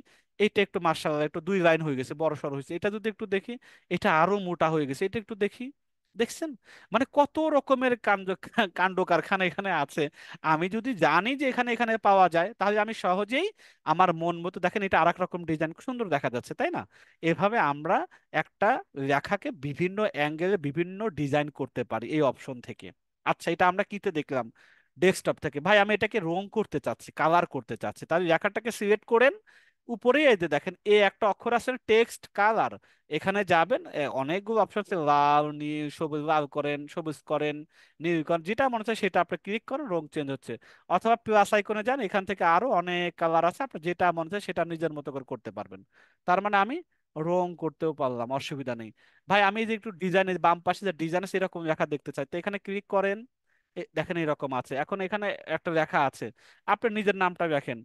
এটা একটু মার্শাল্লাহ একটু দুই লাইন হয়ে গেছে, বড় সড় হয়েছে। এটা যদি একটু দেখি, এটা আরো মোটা হয়ে গেছে। এটা একটু দেখি, দেখছেন? মানে কত রকমের কাণ্ড, কাণ্ড কারখানা এখানে আছে। আমি যদি জানি যে এখানে এখানে পাওয়া যায়, তাহলে আমি সহজেই আমার মন মতো, দেখেন এটা আরেক রকম ডিজাইন, সুন্দর দেখা যাচ্ছে, তাই না? এভাবে আমরা একটা রেখাকে বিভিন্ন অ্যাঙ্গেলে বিভিন্ন ডিজাইন করতে পারি এই অপশন থেকে। আচ্ছা, এটা আমরা কিতে দেখলাম? ডেস্কটপ থেকে। ভাই আমি এটাকে রং করতে চাচ্ছি, কালার করতে চাচ্ছি, তাহলে রেখাটাকে সিলেক্ট করেন, উপরে এই যে দেখেন এ একটা অক্ষর আছে টেক্সট কালার, এখানে যাবেন, অনেকগুলো অপশন আছে, লাল নীল সবুজ, লাল করেন, সবুজ করেন, নীল করেন, যেটা মনে হচ্ছে সেটা আপনি ক্লিক করেন, রং চেঞ্জ হচ্ছে। অথবা প্লাস আইকনে যান, এখান থেকে আরো অনেক কালার আছে, আপনি যেটা মনে হচ্ছে সেটা নিজের মতো করে করতে পারবেন। তার মানে আমি রং করতেও পারলাম, অসুবিধা নেই। ভাই আমি যে একটু ডিজাইনের বাম পাশে যে ডিজাইন আছে এরকম লেখা দেখতে চাই, তো এখানে ক্লিক করেন, দেখেন এরকম আছে। এখন এখানে একটা লেখা আছে, আপনি নিজের নামটা লেখেন,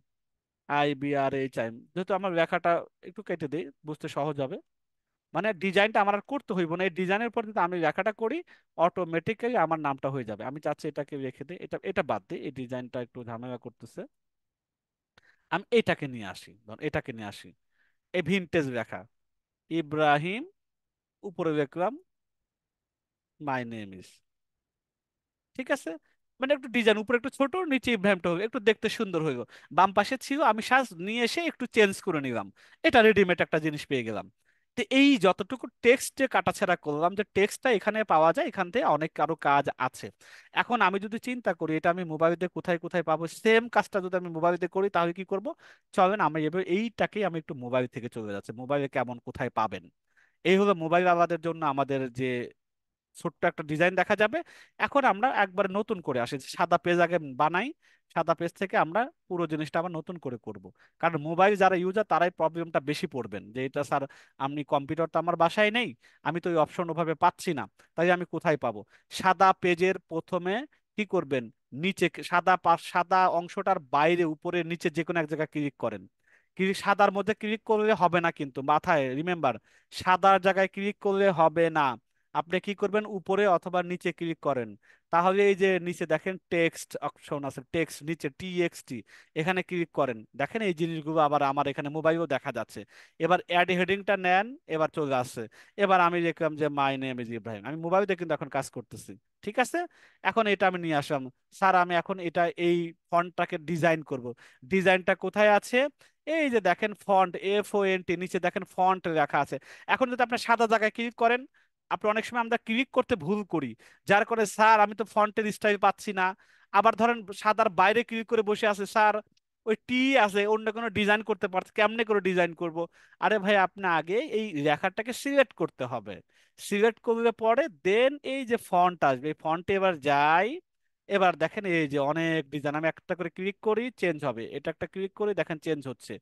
IBRHIM, যেহেতু আমার লেখাটা একটু কেটে দিই, বুঝতে সহজ হবে। মানে ডিজাইনটা আমার আর করতে হইব না, এই ডিজাইনের পর যদি আমি লেখাটা করি, অটোমেটিক্যালি আমার নামটা হয়ে যাবে। আমি চাচ্ছি এটাকে রেখে দিই, এটা এটা বাদ দিই, এই ডিজাইনটা একটু ঝামেলা করতেছে। আমি এটাকে নিয়ে আসি, ধর এটাকে নিয়ে আসি, এই ভিনটেজ লেখা, ইব্রাহিম, উপরে লিখলাম মাই নেম ইজ, ঠিক আছে? মানে একটু ডিজাইন উপরে একটু ছোট, নিচে ইব্রাহিমটা হবে, একটু দেখতে সুন্দর হইব। বাম পাশে ছিল, আমি সাজ নিয়ে এসে একটু চেঞ্জ করে নিলাম, এটা রেডিমেড একটা জিনিস পেয়ে গেলাম। তো এই যতটুকু টেক্সটে কাটাছেড়া করলাম, যে টেক্সটটা এখানে পাওয়া যায়, এখান থেকে অনেক আরো কাজ আছে। এখন আমি যদি চিন্তা করি এটা আমি মোবাইলে কোথায় কোথায় পাবো, সেম কাজটা যদি আমি মোবাইলে করি, তাহলে কি করব? চলেন আমি এবার এইটাকেই আমি একটু মোবাইল থেকে চলে যাচ্ছে, মোবাইলে কেমন কোথায় পাবেন। এই হলো মোবাইল আলাদের জন্য আমাদের যে ছোট্ট একটা ডিজাইন দেখা যাবে। এখন আমরা একবার নতুন করে আসি, সাদা পেজ আগে বানাই, সাদা পেজ থেকে আমরা পুরো জিনিসটা আবার নতুন করে করব। কারণ মোবাইল যারা ইউজার তারাই প্রবলেমটা বেশি পড়বেন, যে এটা স্যার আমি কম্পিউটার তো আমার বাসায় নেই, আমি তো ওই অপশন ওভাবে পাচ্ছি না, তাই আমি কোথায় পাবো? সাদা পেজের প্রথমে কি করবেন, নিচে সাদা অংশটার বাইরে উপরে নিচে যে কোনো এক জায়গায় ক্লিক করেন। ক্লিক, সাদার মধ্যে ক্লিক করলে হবে না, কিন্তু মাথায় রিমেম্বার, সাদার জায়গায় ক্লিক করলে হবে না। আপনি কি করবেন, উপরে অথবা নিচে ক্লিক করেন, তাহলে এই যে নিচে দেখেন টেক্সট অপশন আছে, টেক্সট নিচে TXT, এখানে ক্লিক করেন, দেখেন এই জিনিসগুলো আবার আমার এখানে মোবাইলও দেখা যাচ্ছে। এবার অ্যাড হেডিংটা নেন, এবার চলে আসছে। এবার আমি দেখলাম যে মাই নেম ইজ ইব্রাহিম, আমি মোবাইলে কিন্তু এখন কাজ করতেছি, ঠিক আছে? এখন এটা আমি নিয়ে আসলাম, স্যার আমি এখন এটা এই ফন্টটাকে ডিজাইন করব। ডিজাইনটা কোথায় আছে? এই যে দেখেন ফন্ট, FONT, নিচে দেখেন ফন্ট লেখা আছে। এখন যদি আপনি সাদা জায়গায় ক্লিক করেন, আপনি অনেক সময় আমরা ক্লিক করতে ভুল করি, যার করে স্যার আমি তো ফন্টের স্টাইল পাচ্ছি না। আবার ধরেন সাদার বাইরে ক্লিক করে বসে আছে, স্যার ওই আছে, অন্য কোনো ডিজাইন করতে পারছে, কেমনে করে ডিজাইন করব? আরে ভাই আপনি আগে এই লেখাটাকে সিলেক্ট করতে হবে, সিলেক্ট করলে পরে দেন এই যে ফন্ট আসবে, এই ফন্টে এবার যাই। এবার দেখেন এই যে অনেক ডিজাইন, আমি একটা করে ক্লিক করি চেঞ্জ হবে, এটা একটা ক্লিক করি দেখেন চেঞ্জ হচ্ছে।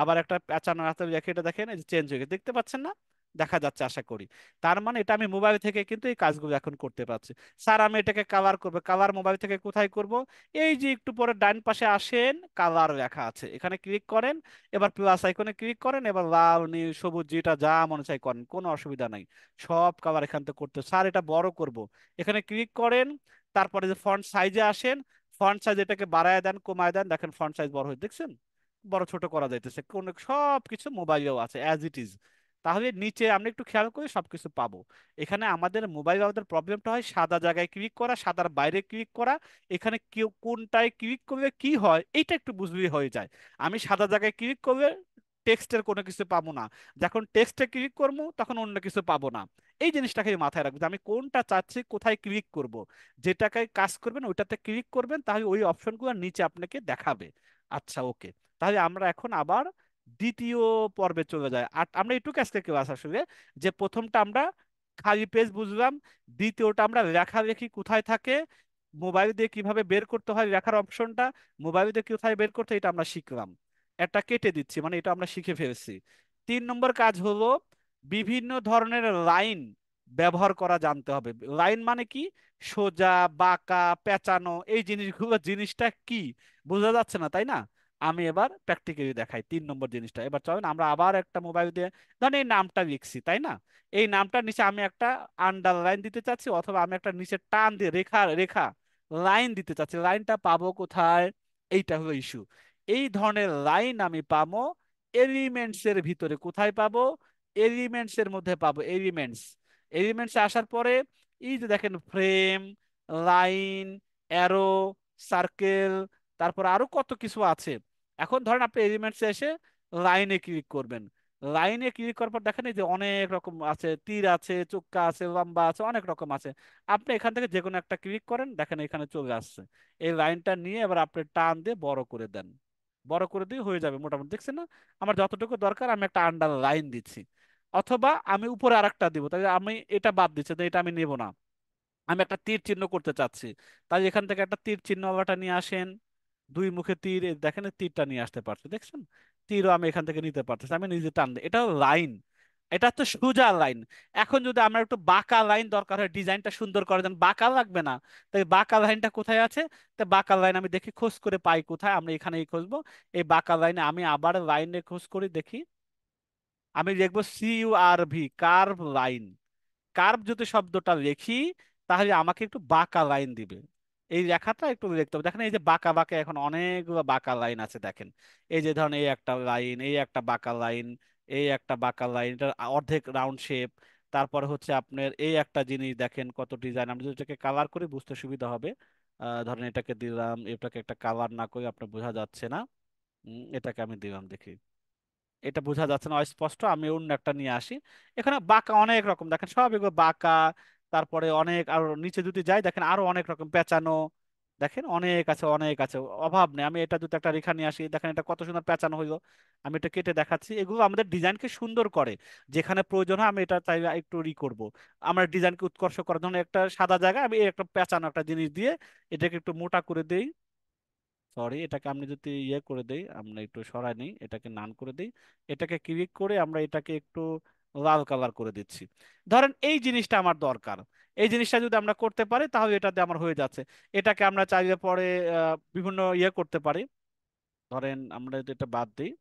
আবার একটা পেঁচানো আছে দেখে, এটা দেখেন এই যে চেঞ্জ হয়ে গেছে, দেখতে পাচ্ছেন না? দেখা যাচ্ছে আশা করি। তার মানে এটা আমি মোবাইল থেকে কিন্তু এই কাজগুলো এখন করতে পারছি। স্যার আমি এটাকে কালার করবো, কালার মোবাইল থেকে কোথায় করব? এই যে একটু পরে ডান পাশে আসেন, কালার লেখা আছে, এখানে ক্লিক করেন, এবার প্লাস আইকনে ক্লিক করেন, এবার লাল নীল সবুজ যেটা যা মনে চাই করেন, কোনো অসুবিধা নাই। সব কালার এখান থেকে করতে, স্যার এটা বড় করব, এখানে ক্লিক করেন, তারপরে যে ফন্ট সাইজে আসেন, ফন্ট সাইজ এটাকে বাড়ায় দেন কমায় দেন, দেখেন ফন্ট সাইজ বড় হয়ে, দেখছেন? বড় ছোট করা যাইতেছে, কোন সব কিছু মোবাইলেও আছে অ্যাজ ইট ইজ। তাহলে নিচে আমরা একটু খেয়াল করি সবকিছু পাবো। এখানে আমাদের মোবাইল আমাদের প্রবলেমটা হয় সাদা জায়গায় ক্লিক করা, সাদার বাইরে ক্লিক করা। এখানে কেউ কোনটায় ক্লিক করলে কি হয় এইটা একটু বুঝলেই হয়ে যায়। আমি সাদা জায়গায় ক্লিক করলে টেক্সটের কোনো কিছু পাবো না, যখন টেক্সটে ক্লিক করবো তখন অন্য কিছু পাবো না। এই জিনিসটাকে মাথায় রাখবো যে আমি কোনটা চাচ্ছি, কোথায় ক্লিক করব। যেটাকে কাজ করবেন ওইটাতে ক্লিক করবেন, তাহলে ওই অপশনগুলো নিচে আপনাকে দেখাবে। আচ্ছা ওকে, তাহলে আমরা এখন আবার দ্বিতীয় পর্বে চলে যায়। আর আমরা একটু কাছ থেকে ক্লাস আসলে, যে প্রথমটা আমরা খালি পেজ বুঝলাম, দ্বিতীয়টা আমরা লেখালেখি কোথায় থাকে, মোবাইল দিয়ে কিভাবে বের করতে হয় লেখার অপশনটা, মোবাইল দিয়ে কোথায় বের করতে হয় এটা আমরা শিখলাম। একটা কেটে দিচ্ছি, মানে এটা আমরা শিখে ফেলছি। 3 নম্বর কাজ হলো বিভিন্ন ধরনের লাইন ব্যবহার করা জানতে হবে। লাইন মানে কি? সোজা, বাঁকা, পেঁচানো, এই জিনিসগুলো জিনিসটা কি বোঝা যাচ্ছে না, তাই না? আমি এবার প্র্যাকটিক্যালি দেখাই 3 নম্বর জিনিসটা। এবার চলেন আমরা আবার একটা মোবাইল দিয়ে, ধরেন এই নামটা লিখছি, তাই না? এই নামটার নিচে আমি একটা আন্ডারলাইন দিতে চাচ্ছি, অথবা আমি একটা নিচে টান দিয়ে রেখা রেখা লাইন দিতে চাচ্ছি। লাইনটা পাবো কোথায়? এইটা হলো ইস্যু। এই ধরনের লাইন আমি পাবো এলিমেন্টস এর ভিতরে। কোথায় পাবো? এলিমেন্টস এর মধ্যে পাবো, এলিমেন্টস। এলিমেন্টস আসার পরে এই যে দেখেন ফ্রেম, লাইন, অ্যারো, সার্কেল, তারপর আরো কত কিছু আছে। এখন ধরেন আপনি এলিমেন্টসে এসে লাইনে ক্লিক করবেন। লাইনে ক্লিক করার পর দেখেন এই যে অনেক রকম আছে, তীর আছে, চোক্কা আছে, লম্বা আছে, অনেক রকম আছে। আপনি এখান থেকে যে কোনো একটা ক্লিক করেন, দেখেন এখানে চলে আসছে। এই লাইনটা নিয়ে এবার আপনি টান দিয়ে বড় করে দেন, বড় করে দিয়ে হয়ে যাবে মোটামুটি, দেখছেন না? আমার যতটুকু দরকার আমি একটা আন্ডার লাইন দিচ্ছি। অথবা আমি উপরে আরেকটা দিব, তাই আমি এটা বাদ দিচ্ছি, তো এটা আমি নেব না। আমি একটা তীর চিহ্ন করতে চাচ্ছি, তাই এখান থেকে একটা তীর চিহ্ন আলাটা নিয়ে আসেন। দুই মুখে তীর, এই দেখেন এই তীরটা নিয়ে আসতে পারছি, দেখছেন? তীরও আমি এখান থেকে নিতে পারতেছি, আমি নিজে টান দিই, এটা লাইন। এটা তো সোজা লাইন। এখন যদি আমরা একটু বাঁকা লাইন দরকার হয়, ডিজাইনটা সুন্দর করে দেন, বাঁকা লাগবে না, তাই বাঁকা লাইনটা কোথায় আছে? তো বাঁকা লাইন আমি দেখি খোঁজ করে পাই কোথায়, আমরা এখানেই খুঁজবো। এই বাঁকা লাইনে আমি আবার লাইনে খোঁজ করি, দেখি আমি লিখবো CURV, কার্ভ লাইন। কার্ভ যদি শব্দটা লিখি তাহলে আমাকে একটু বাঁকা লাইন দিবে। এই রেখাটা একটু লিখতে হবে, দেখেন এই যে বাঁকা বাঁকা এখন অনেকগুলো বাঁকা লাইন আছে, দেখেন এই যে ধরেন এই একটা লাইন, এই একটা বাঁকা লাইন, এই একটা বাঁকা লাইন, এটা অর্ধেক রাউন্ড শেপ। তারপরে হচ্ছে আপনার এই একটা জিনিস দেখেন কত ডিজাইন, আমরা যদি এটাকে কালার করে বুঝতে সুবিধা হবে। ধরেন এটাকে দিলাম, এটাকে একটা কালার না করে আপনার বোঝা যাচ্ছে না। এটাকে আমি দিলাম, দেখি এটা বোঝা যাচ্ছে না, অস্পষ্ট, আমি অন্য একটা নিয়ে আসি। এখানে বাঁকা অনেক রকম, দেখেন সব এগুলো বাঁকা। তারপরে অনেক আরো নিচে যদি যাই দেখেন আরো অনেক রকম পেঁচানো, দেখেন অনেক আছে, অনেক আছে, অভাব নেই। আমি এটা দুটো একটা রেখা নিয়ে আসি, দেখেন এটা কত সুন্দর পেঁচানো হইলো। আমি এটা কেটে দেখাচ্ছি, এগুলো আমাদের ডিজাইনকে সুন্দর করে। যেখানে প্রয়োজন হয় আমি এটা চাই একটু করব, আমার ডিজাইনকে উৎকর্ষ করার জন্য একটা সাদা জায়গায় আমি এই একটা পেঁচানো একটা জিনিস দিয়ে এটাকে একটু মোটা করে দেই। সরি, এটাকে আমি যদি ইয়ে করে দেই, আমরা একটু সরাই নিই, এটাকে নান করে দিই। এটাকে ক্লিক করে আমরা এটাকে একটু লাল কালার করে দিচ্ছি। ধরেন এই জিনিসটা আমার দরকার, এই জিনিসটা যদি আমরা করতে পারি তাহলে এটাতে আমার হয়ে যাচ্ছে। এটাকে আমরা চাইলে পরে বিভিন্ন ইয়ে করতে পারি। ধরেন আমরা যদি এটা বাদ দিই,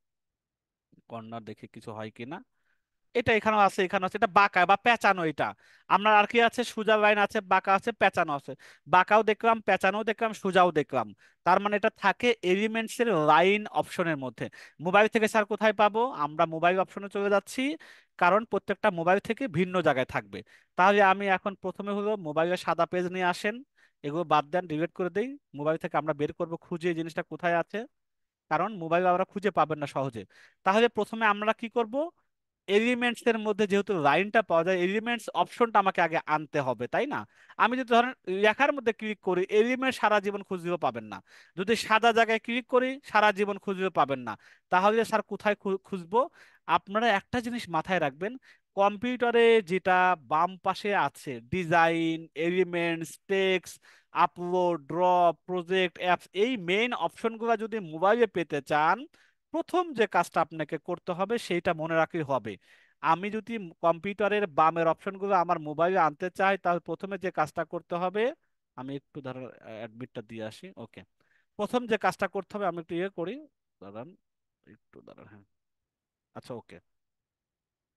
কর্নার দেখি কিছু হয় কিনা। এটা এখানেও আছে, এখানে আছে, এটা বাঁকা বা পেঁচানো। এটা আমরা আর কি আছে, সোজা লাইন আছে, বাঁকা আছে, পেঁচানো আছে। বাঁকাও দেখলাম, পেঁচানোও দেখলাম, সোজাও দেখলাম। তার মানে এটা থাকে এলিমেন্টস এর লাইন অপশনের মধ্যে। মোবাইল থেকে স্যার কোথায় পাবো? আমরা মোবাইল অপশনে চলে যাচ্ছি, কারণ প্রত্যেকটা মোবাইল থেকে ভিন্ন জায়গায় থাকবে। তাহলে আমি এখন প্রথমে হলো মোবাইলের সাদা পেজ নিয়ে আসেন, এগুলো বাদ দেন, ডিলিট করে দেই। মোবাইল থেকে আমরা বের করব খুঁজে এই জিনিসটা কোথায় আছে, কারণ মোবাইল আমরা খুঁজে পাবেন না সহজে। তাহলে প্রথমে আমরা কি করব? এলিমেন্টস এর মধ্যে যেহেতু লাইনটা পাওয়া যায়, এলিমেন্টস অপশনটা আমাকে আগে আনতে হবে, তাই না? আমি যদি ধরেন লেখার মধ্যে ক্লিক করি, এলিমেন্ট সারা জীবন খুঁজলেও পাবেন না। যদি সাদা জায়গায় ক্লিক করি, সারা জীবন খুঁজলেও পাবেন না। তাহলে স্যার কোথায় খুঁজবো? আপনারা একটা জিনিস মাথায় রাখবেন, কম্পিউটারে যেটা বাম পাশে আছে, design, elements, text, upload, draw, project, apps, এই মেইন অপশনগুলো যদি মোবাইলে পেতে চান, প্রথম যে কাজটা আপনাকে করতে হবে সেইটা মনে রাখতে হবে। আমি যদি কম্পিউটারের বামের অপশনগুলো আমার মোবাইলে আনতে চাই, তাহলে প্রথমে যে কাজটা করতে হবে, আমি একটু ধরো অ্যাডমিটটা দিয়ে আসি। ওকে, প্রথম যে কাজটা করতে হবে আমি একটু ইয়ে করি, দাঁড়ান, একটু দাঁড়ান, হ্যাঁ, আচ্ছা ওকে,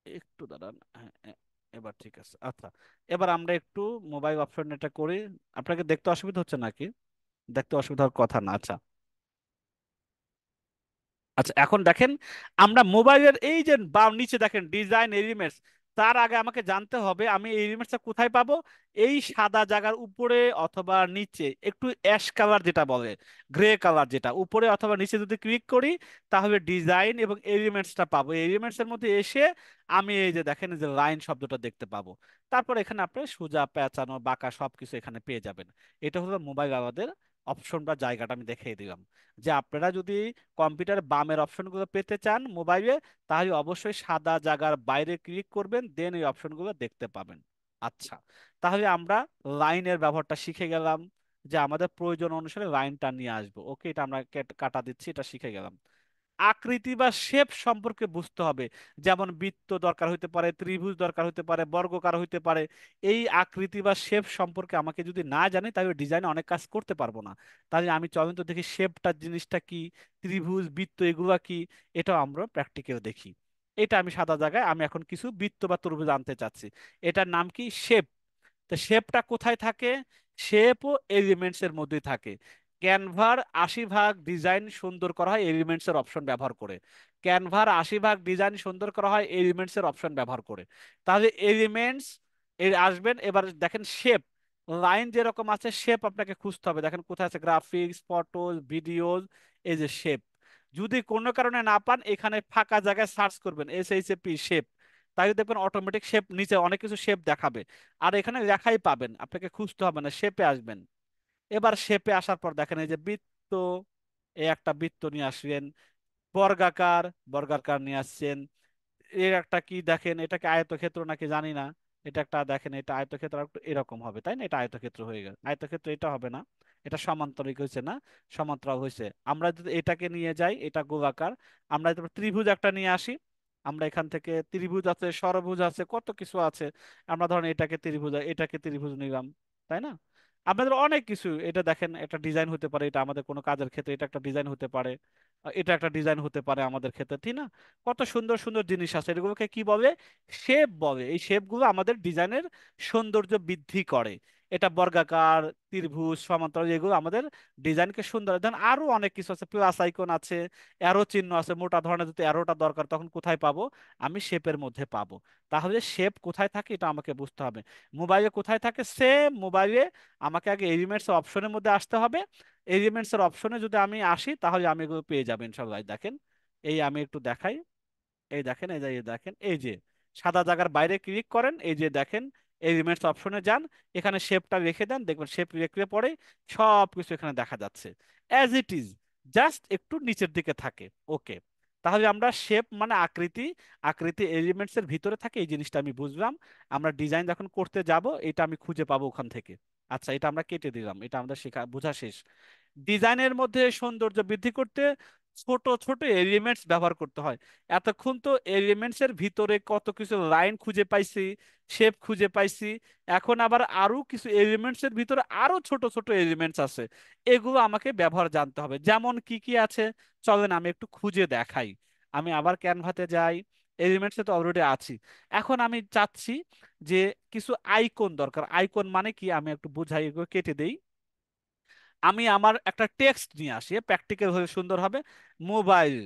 একটু দাঁড়ান, হ্যাঁ এবার ঠিক আছে। আচ্ছা, এবার আমরা একটু মোবাইল অপশন এটা করি। আপনাকে দেখতে অসুবিধা হচ্ছে নাকি? দেখতে অসুবিধা হওয়ার কথা না, আচ্ছা। আচ্ছা, এখন দেখেন, আমরা মোবাইলের এই যে বাম নিচে দেখেন ডিজাইন এলিমেন্টস, তার আগে আমাকে জানতে হবে আমি এই এলিমেন্টসটা কোথায় পাবো। এই সাদা জায়গার উপরে অথবা নিচে একটু অ্যাশ কালার যেটা বলে, গ্রে কালার যেটা উপরে অথবা নিচে যদি ক্লিক করি, তাহলে ডিজাইন এবং এলিমেন্টসটা পাবো। এলিমেন্টস এর মধ্যে এসে আমি এই যে দেখেন এই যে লাইন শব্দটা দেখতে পাবো। তারপর এখানে আপনি সোজা পেঁচানো বাঁকা সবকিছু এখানে পেয়ে যাবেন। এটা হলো মোবাইল আমাদের অপশন বা জায়গাটা আমি দেখিয়ে দিলাম। যে আপনারা যদি কম্পিউটার বামের অপশনগুলো পেতে চান মোবাইলে, তাহলে অবশ্যই সাদা জায়গার বাইরে ক্লিক করবেন, দেন এই অপশনগুলো দেখতে পাবেন। আচ্ছা, তাহলে আমরা লাইনের ব্যবহারটা শিখে গেলাম, যে আমাদের প্রয়োজন অনুসারে লাইনটা নিয়ে আসবো। ওকে, এটা আমরা কাটা দিচ্ছি, এটা শিখে গেলাম। আকৃতি বা শেপ সম্পর্কে বুঝতে হবে, যেমন বৃত্ত দরকার হইতে পারে, ত্রিভুজ দরকার হইতে পারে, বর্গকার হইতে পারে। এই আকৃতি বা শেপ সম্পর্কে আমাকে যদি না জানি, তাহলে ডিজাইনে অনেক কাজ করতে পারবো না। তাহলে আমি চলেন তো দেখি শেপটা জিনিসটা কি, ত্রিভুজ বৃত্ত এগুলা কি, এটাও আমরা প্র্যাকটিক্যাল দেখি। এটা আমি সাদা জায়গায় আমি এখন কিছু বৃত্ত বা ত্রিভুজ আনতে চাচ্ছি। এটার নাম কি? শেপ। তো শেপটা কোথায় থাকে? শেপও এলিমেন্টস এর মধ্যেই থাকে। ক্যানভার 80 ভাগ ডিজাইন সুন্দর করা হয় এলিমেন্টস এর অপশন ব্যবহার করে। ক্যানভার 80 ভাগ ডিজাইন সুন্দর করা হয় এলিমেন্টস এর অপশন ব্যবহার করে। তাহলে এলিমেন্টস এর আসবেন, এবার দেখেন শেপ, লাইন যেরকম আছে শেপ আপনাকে খুঁজতে হবে। দেখেন কোথায় আছে, গ্রাফিক্স, ফটোজ, ভিডিওজ, এই যে শেপ। যদি কোনো কারণে না পান, এখানে ফাঁকা জায়গায় সার্চ করবেন SHAP শেপ, তাই দেখবেন অটোমেটিক শেপ নিচে অনেক কিছু শেপ দেখাবে। আর এখানে লেখাই পাবেন, আপনাকে খুঁজতে হবে না, শেপে আসবেন। এবার শেপে আসার পর দেখেন এই যে বৃত্ত, এই একটা বৃত্ত নিয়ে আসলেন। বর্গাকার, বর্গাকার নিয়ে আসছেন। এর একটা কি দেখেন, এটাকে আয়তক্ষেত্র নাকি জানি না। এটা একটা দেখেন, এটা আয়তক্ষেত্র আর একটু এরকম হবে, তাই না? এটা আয়তক্ষেত্র হয়ে গেল, আয়তক্ষেত্র এটা হবে না, এটা সমান্তরিক হয়েছে না, সমান্তরাল হয়েছে। আমরা যদি এটাকে নিয়ে যাই, এটা গোলাকার। আমরা যদি ত্রিভুজ একটা নিয়ে আসি, আমরা এখান থেকে ত্রিভুজ আছে, ষড়ভুজ আছে, কত কিছু আছে। আমরা ধরেন এটাকে ত্রিভুজ, এটাকে ত্রিভুজ নিলাম, তাই না? আমাদের অনেক কিছু, এটা দেখেন একটা ডিজাইন হতে পারে, এটা আমাদের কোনো কাজের ক্ষেত্রে এটা একটা ডিজাইন হতে পারে, এটা একটা ডিজাইন হতে পারে আমাদের ক্ষেত্রে, ঠিক না? কত সুন্দর সুন্দর জিনিস আছে, এগুলোকে কি বলে? শেপ বলে। এই শেপগুলো আমাদের ডিজাইনের সৌন্দর্য বৃদ্ধি করে। এটা বর্গাকার, ত্রিভুজ, সমান্তরাল, এগুলো আমাদের ডিজাইনকে সুন্দর। ধরেন আরো অনেক কিছু আছে, প্লাস আইকন আছে, অ্যারো চিহ্ন আছে। মোটা ধরনের যদি অ্যারোটা দরকার, তখন কোথায় পাবো? আমি শেপের মধ্যে পাবো। তাহলে শেপ কোথায় থাকে এটা আমাকে বুঝতে হবে। মোবাইলে কোথায় থাকে? সেম মোবাইলে আমাকে আগে এলিমেন্টস অপশনের মধ্যে আসতে হবে। এলিমেন্টস এর অপশনে যদি আমি আসি, তাহলে আমি এগুলো পেয়ে যাবেন সবাই। দেখেন, এই আমি একটু দেখাই, এই দেখেন, এই যে এই দেখেন, এই যে সাদা জায়গার বাইরে ক্লিক করেন, এই যে দেখেন এলিমেন্টস অপশনে যান, এখানে শেপটা রেখে দেন, দেখবেন শেপ রেখে পরে সব কিছু এখানে দেখা যাচ্ছে অ্যাজ ইট ইজ, জাস্ট একটু নিচের দিকে থাকে। ওকে, তাহলে আমরা শেপ মানে আকৃতি, আকৃতি এলিমেন্টস এর ভিতরে থাকে, এই জিনিসটা আমি বুঝলাম। আমরা ডিজাইন যখন করতে যাব, এটা আমি খুঁজে পাবো ওখান থেকে। আচ্ছা, এটা আমরা কেটে দিলাম, এটা আমাদের শেখা বোঝা শেষ। ডিজাইনের মধ্যে সৌন্দর্য বৃদ্ধি করতে ছোট ছোট এলিমেন্টস ব্যবহার করতে হয়। এতক্ষণ তো এলিমেন্টস এর ভিতরে কত কিছু লাইন খুঁজে পাইছি, শেপ খুঁজে পাইছি। এখন আবার আরো কিছু এলিমেন্টস এর ভিতরে আরো ছোট ছোট এলিমেন্টস আছে, এগুলো আমাকে ব্যবহার জানতে হবে। যেমন কি কি আছে, চলেন আমি একটু খুঁজে দেখাই। আমি আবার ক্যানভাতে যাই, এলিমেন্টসে তো অলরেডি আছি। এখন আমি চাচ্ছি যে কিছু আইকন দরকার। আইকন মানে কি, আমি একটু বুঝাই, এগুলো কেটে দেই। আমি আমার একটা টেক্সট নিয়ে আসি, প্র্যাকটিক্যাল হয়ে সুন্দর হবে। মোবাইল,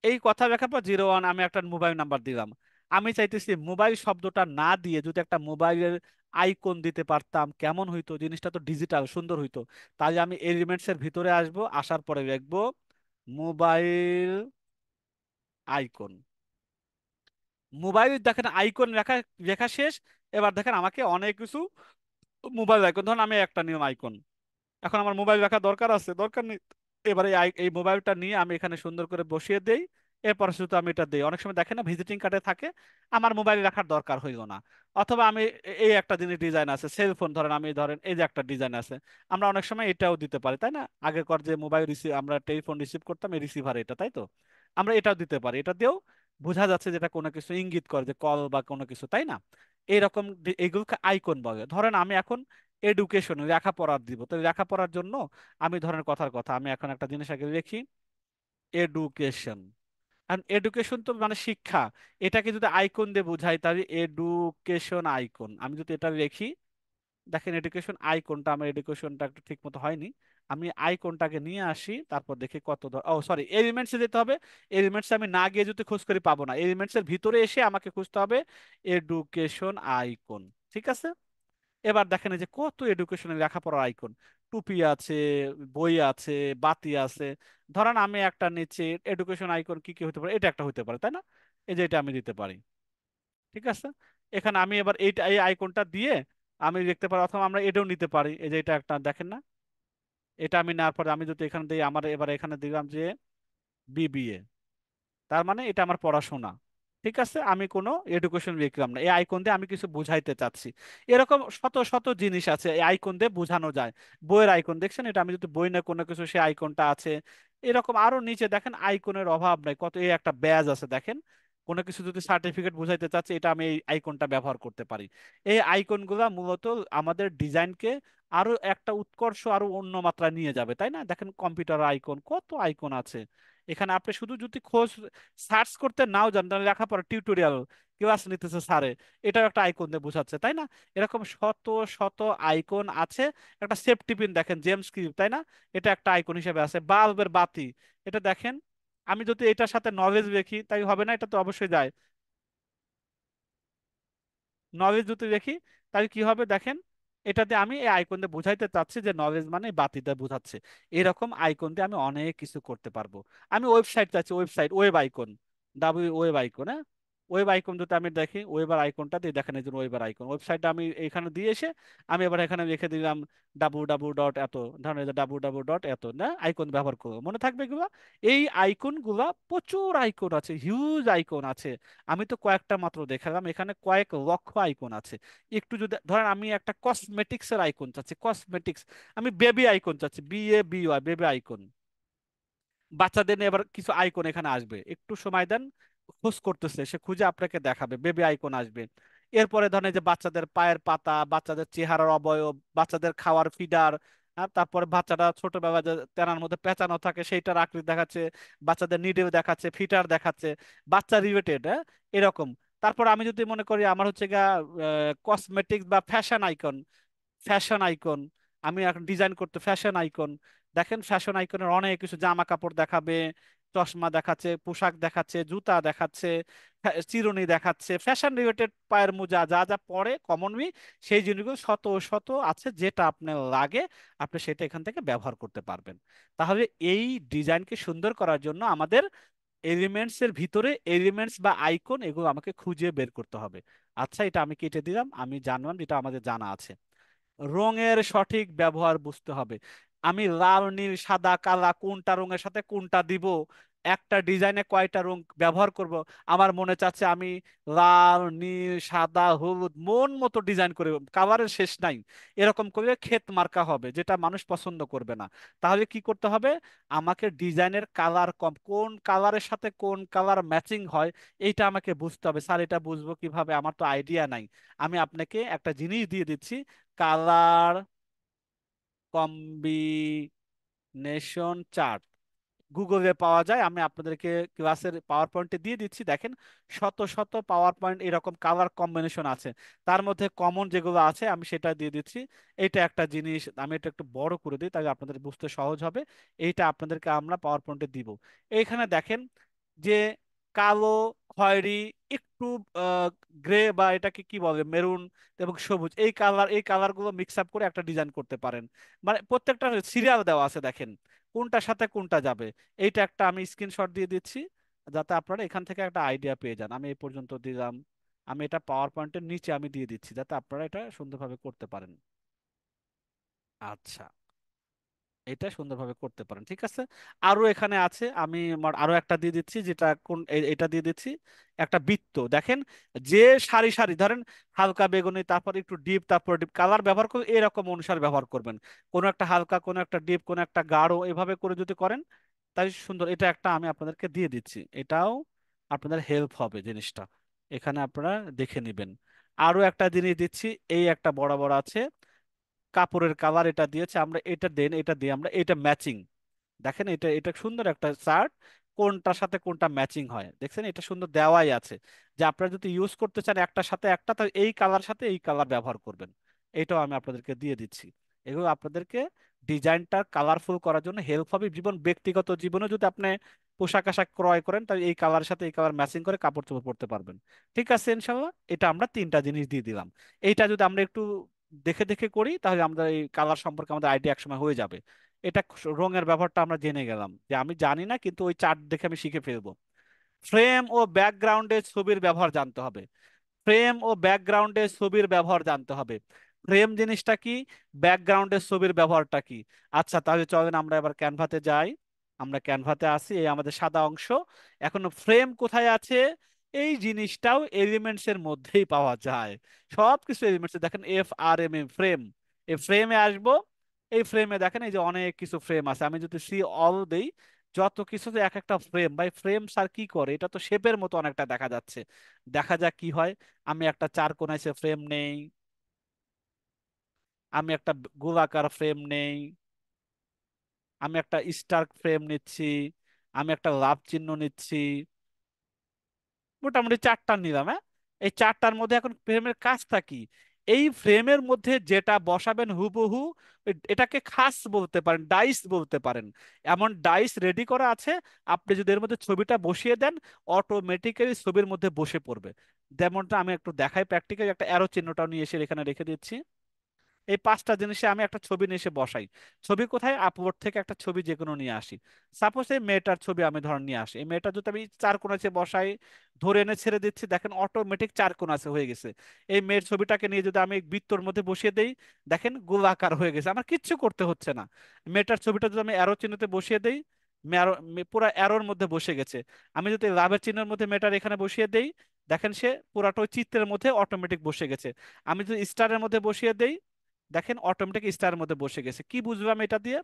এই কথা লেখার পর 01, আমি একটা মোবাইল নাম্বার দিলাম। আমি চাইতেছি মোবাইল শব্দটা না দিয়ে যদি একটা মোবাইলের আইকন দিতে পারতাম, কেমন হইতো? জিনিসটা তো ডিজিটাল সুন্দর হইতো। তাহলে আমি এলিমেন্টস এর ভিতরে আসবো, আসার পরে লিখবো মোবাইল আইকন। মোবাইল দেখেন আইকন লেখা, লেখা শেষ। এবার দেখেন আমাকে অনেক কিছু মোবাইল আইকন, ধরুন আমি একটা নিয়ম আইকন, এখন আমার মোবাইল রাখার দরকার আছে, দরকার নেই। এবারে এই মোবাইলটা নিয়ে আমি এখানে সুন্দর করে বসিয়ে দেই। এরপর শুধু আমি এটা দিই। অনেক সময় দেখেন না, ভিজিটিং কার্ডে থাকে, আমার মোবাইল রাখার দরকার হইল না। অথবা আমি এই একটা জিনিস ডিজাইন আছে, সেলফোন ধরেন, আমি ধরেন এই যে একটা ডিজাইন আছে, আমরা অনেক সময় এটাও দিতে পারি, তাই না? আগেকার যে মোবাইল রিসিভ, আমরা টেলিফোন রিসিভ করতাম, এই রিসিভার এটা, তাই তো? আমরা এটাও দিতে পারি, এটা দিয়েও বোঝা যাচ্ছে যেটা কোনো কিছু ইঙ্গিত করে, যে কল বা কোনো কিছু, তাই না? এইরকম এগুলোকে আইকন বলে। ধরেন আমি এখন এডুকেশন, লেখাপড়ার দিব, তো লেখাপড়ার জন্য আমি ধরেন কথার কথা আমি এখন একটা জিনিস আগে লিখি, এডুকেশন। আর এডুকেশন তো মানে শিক্ষা, এটাকে যদি আইকন দিয়ে বোঝাই তাহলে এডুকেশন আইকন, আমি যদি এটা লিখি, দেখেন এডুকেশন আইকনটা, আমার এডুকেশনটা একটু ঠিক মতো হয়নি, আমি আইকনটাকে নিয়ে আসি, তারপর দেখি কত ও সরি, এলিমেন্টসে যেতে হবে। এলিমেন্টস আমি না গিয়ে যদি খোঁজ করি পাবো না, এলিমেন্টস এর ভিতরে এসে আমাকে খুঁজতে হবে এডুকেশন আইকন। ঠিক আছে, এবার দেখেন এই যে কত এডুকেশনের লেখাপড়ার আইকন, টুপি আছে, বই আছে, বাতি আছে। ধরেন আমি একটা নিচে এডুকেশন আইকন কি কি হতে পারে, এটা একটা হতে পারে, তাই না? এই যে এটা আমি দিতে পারি। ঠিক আছে, এখানে আমি এবার এইটা এই আইকনটা দিয়ে আমি দেখতে পারি, অথবা আমরা এটাও নিতে পারি, এই যে এটা একটা দেখেন না, এটা আমি নেওয়ার পরে আমি যদি এখানে দিই, আমার এবার এখানে দিলাম যে বিবিএ, তার মানে এটা আমার পড়াশোনা। ঠিক আছে, আমি কোনো এডুকেশন লিখলাম না, এই আইকন দিয়ে আমি কিছু বুঝাইতে চাচ্ছি। এরকম শত শত জিনিস আছে এই আইকন দিয়ে বোঝানো যায়। বইয়ের আইকন দেখছেন, এটা আমি যদি বই না কোনো কিছু, সে আইকনটা আছে। এরকম আরো নিচে দেখেন আইকনের অভাব নাই, কত এই একটা ব্যাজ আছে দেখেন, কোনো কিছু যদি সার্টিফিকেট বুঝাইতে চাচ্ছি, এটা আমি এই আইকনটা ব্যবহার করতে পারি। এই আইকনগুলা মূলত আমাদের ডিজাইনকে আরো একটা উৎকর্ষ, আরো অন্য মাত্রায় নিয়ে যাবে, তাই না? দেখেন কম্পিউটার আইকন, কত আইকন আছে এখানে। আপনি শুধু যদি খোঁজ সার্চ করতে নাও জানেন, তাহলে লেখাপড়া টিউটোরিয়াল ক্লাস নিতেছে স্যারে, এটাও একটা আইকন দিয়ে বোঝাচ্ছে, তাই না? এরকম শত শত আইকন আছে। একটা সেফটি পিন দেখেন, জেমস ক্লিপ, তাই না? এটা একটা আইকন হিসেবে আছে। বাল্বের বাতি, এটা দেখেন, আমি যদি এটার সাথে নলেজ দেখি তাই হবে না, এটা তো অবশ্যই যায়। নলেজ যদি দেখি তাহলে কি হবে দেখেন, এটাতে আমি এই আইকন দিয়ে বুঝাইতে চাচ্ছি যে নলেজ মানে বাতিটা বোঝাচ্ছে। এরকম আইকন দিয়ে আমি অনেক কিছু করতে পারবো। আমি ওয়েবসাইট চাচ্ছি, website web icon, web icon, হ্যাঁ, ওয়েব আইকন যদি আমি দেখি, ওয়েবার আইকনটা দিয়ে দেখেন, এই জন্য ওয়েবার আইকন, ওয়েবসাইটটা আমি এখানে দিয়ে এসে আমি এবার এখানে লিখে দিলাম www. এত, ধরেন www. এত, না আইকন ব্যবহার করবো, মনে থাকবে এগুলো। এই আইকন গুলা প্রচুর আইকন আছে, হিউজ আইকন আছে। আমি তো কয়েকটা মাত্র দেখালাম, এখানে কয়েক লক্ষ আইকন আছে। একটু যদি ধরেন আমি একটা কসমেটিক্স এর আইকন চাচ্ছি, কসমেটিক্স, আমি বেবি আইকন চাচ্ছি, BABY, বেবি আইকন। বাচ্চাদের নিয়ে এবার কিছু আইকন এখানে আসবে, একটু সময় দেন, খোঁজ করতেছে, সে খুঁজে আপনাকে দেখাবে, বেবি আইকন আসবে। এরপরে ধরেন এই যে বাচ্চাদের পায়ের পাতা, বাচ্চাদের চেহারার অবয়ব, বাচ্চাদের খাওয়ার ফিডার, তারপরে বাচ্চাটা ছোটবেলা যে তেনার মধ্যে পেঁচানো থাকে সেইটার আকৃতি দেখাচ্ছে, বাচ্চাদের নিডেল দেখাচ্ছে, ফিটার দেখাচ্ছে, বাচ্চা রিলেটেড, হ্যাঁ, এরকম। তারপর আমি যদি মনে করি আমার হচ্ছে গা কসমেটিক্স বা ফ্যাশন আইকন, ফ্যাশন আইকন, আমি এখন ডিজাইন করতে ফ্যাশন আইকন। দেখেন ফ্যাশন আইকনের অনেক কিছু, জামা কাপড় দেখাবে, চশমা দেখাচ্ছে, পোশাক দেখাচ্ছে, জুতা দেখাচ্ছে, চিরুনি দেখাচ্ছে, ফ্যাশন রিলেটেড পায়ের মোজা, যা যা পরে কমনলি সেই জিনিসগুলো শত শত আছে, যেটা আপনার লাগে আপনি সেটা এখান থেকে ব্যবহার করতে পারবেন। তাহলে এই ডিজাইনকে সুন্দর করার জন্য আমাদের এলিমেন্টস এর ভিতরে এলিমেন্টস বা আইকন এগুলো আমাকে খুঁজে বের করতে হবে। আচ্ছা, এটা আমি কেটে দিলাম, আমি জানলাম যেটা আমাদের জানা আছে। রঙের সঠিক ব্যবহার বুঝতে হবে। আমি লাল, নীল, সাদা, কালা কোনটা রঙের সাথে কোনটা দিব, একটা ডিজাইনে কয়টা রং ব্যবহার করব, আমার মনে চাচ্ছে আমি লাল, নীল, সাদা, হলুদ মন মতো ডিজাইন করে, কালারের শেষ নাই, এরকম করে ক্ষেত মার্কা হবে, যেটা মানুষ পছন্দ করবে না। তাহলে কি করতে হবে, আমাকে ডিজাইনের কালার কম, কোন কালারের সাথে কোন কালার ম্যাচিং হয়, এইটা আমাকে বুঝতে হবে। স্যার এটা বুঝবো কিভাবে, আমার তো আইডিয়া নাই। আমি আপনাকে একটা জিনিস দিয়ে দিচ্ছি, কালার কম্বিনেশন চার্ট, গুগলে পাওয়া যায়, আমি আপনাদেরকে ক্লাসের পাওয়ার পয়েন্টে দিয়ে দিচ্ছি। দেখেন শত শত পাওয়ার পয়েন্ট এরকম কালার কম্বিনেশন আছে, তার মধ্যে কমন যেগুলো আছে আমি সেটা দিয়ে দিচ্ছি। এটা একটা জিনিস, আমি এটা একটু বড় করে দিই তাহলে আপনাদের বুঝতে সহজ হবে। এইটা আপনাদেরকে আমরা পাওয়ার পয়েন্টে দিব। এইখানে দেখেন যে কালো, খয়েরি, একটু গ্রে, বা এটাকে কি বলে মেরুন, এবং সবুজ, এই কালার গুলো মিক্স আপ করে একটা ডিজাইন করতে পারেন। মানে প্রত্যেকটা সিরিয়াল দেওয়া আছে দেখেন, কোনটার সাথে কোনটা যাবে। এইটা একটা আমি স্ক্রিনশট দিয়ে দিচ্ছি, যাতে আপনারা এখান থেকে একটা আইডিয়া পেয়ে যান। আমি এই পর্যন্ত দিলাম, আমি এটা পাওয়ার পয়েন্টের নিচে আমি দিয়ে দিচ্ছি, যাতে আপনারা এটা সুন্দরভাবে করতে পারেন। আচ্ছা, এটা সুন্দরভাবে করতে পারেন, ঠিক আছে। আরো এখানে আছে, আমি আরো একটা দিয়ে দিচ্ছি, যেটা কোন এটা দিয়ে দিচ্ছি, একটা বৃত্ত দেখেন, যে সারি সারি ধরেন হালকা বেগুনি, তারপর একটু ডিপ, তারপর ডিপ কালার ব্যবহার করে এরকম অনুসারে ব্যবহার করবেন। কোন একটা হালকা, কোন একটা ডিপ, কোন একটা গাঢ়, এভাবে করে যদি করেন তাই সুন্দর। এটা একটা আমি আপনাদেরকে দিয়ে দিচ্ছি, এটাও আপনাদের হেল্প হবে জিনিসটা। এখানে আপনারা দেখে নেবেন। আরো একটা জিনিস দিচ্ছি, এই একটা বড় বড় আছে কাপড়ের কালার, এটা দিয়েছে আমরা, এটা দেন, এটা দিয়ে আমরা এটা ম্যাচিং। দেখেন এটা এটা সুন্দর একটা চার্ট, কোনটার সাথে কোনটা ম্যাচিং হয় দেখছেন, এটা সুন্দর দেওয়াই আছে। যে আপনারা যদি ইউজ করতে চান একটার সাথে একটা, তাহলে এই কালার সাথে এই কালার ব্যবহার করবেন। এটাও আমি আপনাদেরকে দিয়ে দিচ্ছি। এগুলো আপনাদেরকে ডিজাইনটা কালারফুল করার জন্য হেল্প হবে। ব্যক্তিগত জীবনে যদি আপনি পোশাক আশাক ক্রয় করেন, তাহলে এই কালারের সাথে এই কালার ম্যাচিং করে কাপড় চোপড় পরতে পারবেন। ঠিক আছে ইনশাল্লাহ, এটা আমরা তিনটা জিনিস দিয়ে দিলাম। এইটা যদি আমরা একটু দেখে দেখে করি, তাহলে আমরা এই কালার সম্পর্কে আমাদের আইডিয়া একসময় হয়ে যাবে। এটা রঙের ব্যাপারটা আমরা জেনে গেলাম, যে আমি জানি না কিন্তু ওই চার্ট দেখে আমি শিখে ফেলবো। ফ্রেম ও ব্যাকগ্রাউন্ডে ছবির ব্যবহার জানতে হবে। ফ্রেম ও ব্যাকগ্রাউন্ডে ছবির ব্যবহার জানতে হবে। ফ্রেম জিনিসটা কি, ব্যাকগ্রাউন্ডের ছবির ব্যবহারটা কি। আচ্ছা তাহলে চলেন আমরা এবার ক্যানভাতে যাই। আমরা ক্যানভাতে আসি, এই আমাদের সাদা অংশ। এখন ফ্রেম কোথায় আছে, এই জিনিসটাও এলিমেন্টস এর মধ্যেই পাওয়া যায়। সব কিছু এলিমেন্টস, দেখেন FRM ফ্রেম, এই ফ্রেমে আসবো। এই ফ্রেমে দেখেন এই যে অনেক কিছু ফ্রেম আছে, আমি যদি সি অল দেই, যত কিছু যে এক একটা ফ্রেম, ভাই ফ্রেম স্যার কি করে, এটা তো শেপের মতো অনেকটা দেখা যাচ্ছে। দেখা যাক কি হয়। আমি একটা চার কোনাইছে ফ্রেম নেই, আমি একটা গোলাকার ফ্রেম নেই, আমি একটা স্টার ফ্রেম নিচ্ছি, আমি একটা লাভ চিহ্ন নিচ্ছি, মোটামুটি চারটা নিলাম। হ্যাঁ, এই চারটার মধ্যে এখন ফ্রেমের কাজটা কি, এই ফ্রেমের মধ্যে যেটা বসাবেন হুবহু এটাকে খাস বলতে পারেন, ডাইস বলতে পারেন। এমন ডাইস রেডি করা আছে, আপনি যদি এর মধ্যে ছবিটা বসিয়ে দেন, অটোমেটিক্যালি ছবির মধ্যে বসে পড়বে। যেমনটা আমি একটু দেখাই প্র্যাকটিক্যালি, একটা অ্যারো চিহ্নটাও নিয়ে এসে এখানে রেখে দিচ্ছি। এই পাঁচটা জিনিসে আমি একটা ছবি নিয়ে এসে বসাই। ছবি কোথায়, আপলোড থেকে একটা ছবি যে কোনো নিয়ে আসি। সাপোজ এই মেয়েটার ছবি আমি ধর নিয়ে আসি, এই মেয়েটা যদি আমি চার কোণাতে বসাই, ধরে এনে ছেড়ে দিচ্ছি, দেখেন অটোমেটিক চার কোণাতে হয়ে গেছে। এই মেয়ের ছবিটাকে নিয়ে যদি আমি বৃত্তর মধ্যে বসিয়ে দেই, দেখেন গোলাকার হয়ে গেছে, আমার কিচ্ছু করতে হচ্ছে না। মেয়েটার ছবিটা যদি আমি অ্যারো চিহ্নতে বসিয়ে দেই, পুরো অ্যারোর মধ্যে বসে গেছে। আমি যদি লাভের চিহ্নের মধ্যে মেয়েটার এখানে বসিয়ে দেই, দেখেন সে পুরাটা ওই চিত্রের মধ্যে অটোমেটিক বসে গেছে। আমি যদি স্টারের মধ্যে বসিয়ে দেই, দেখেন অটোমেটিক স্টারের মধ্যে বসে গেছে। কি বুঝলাম এটা দিয়ে,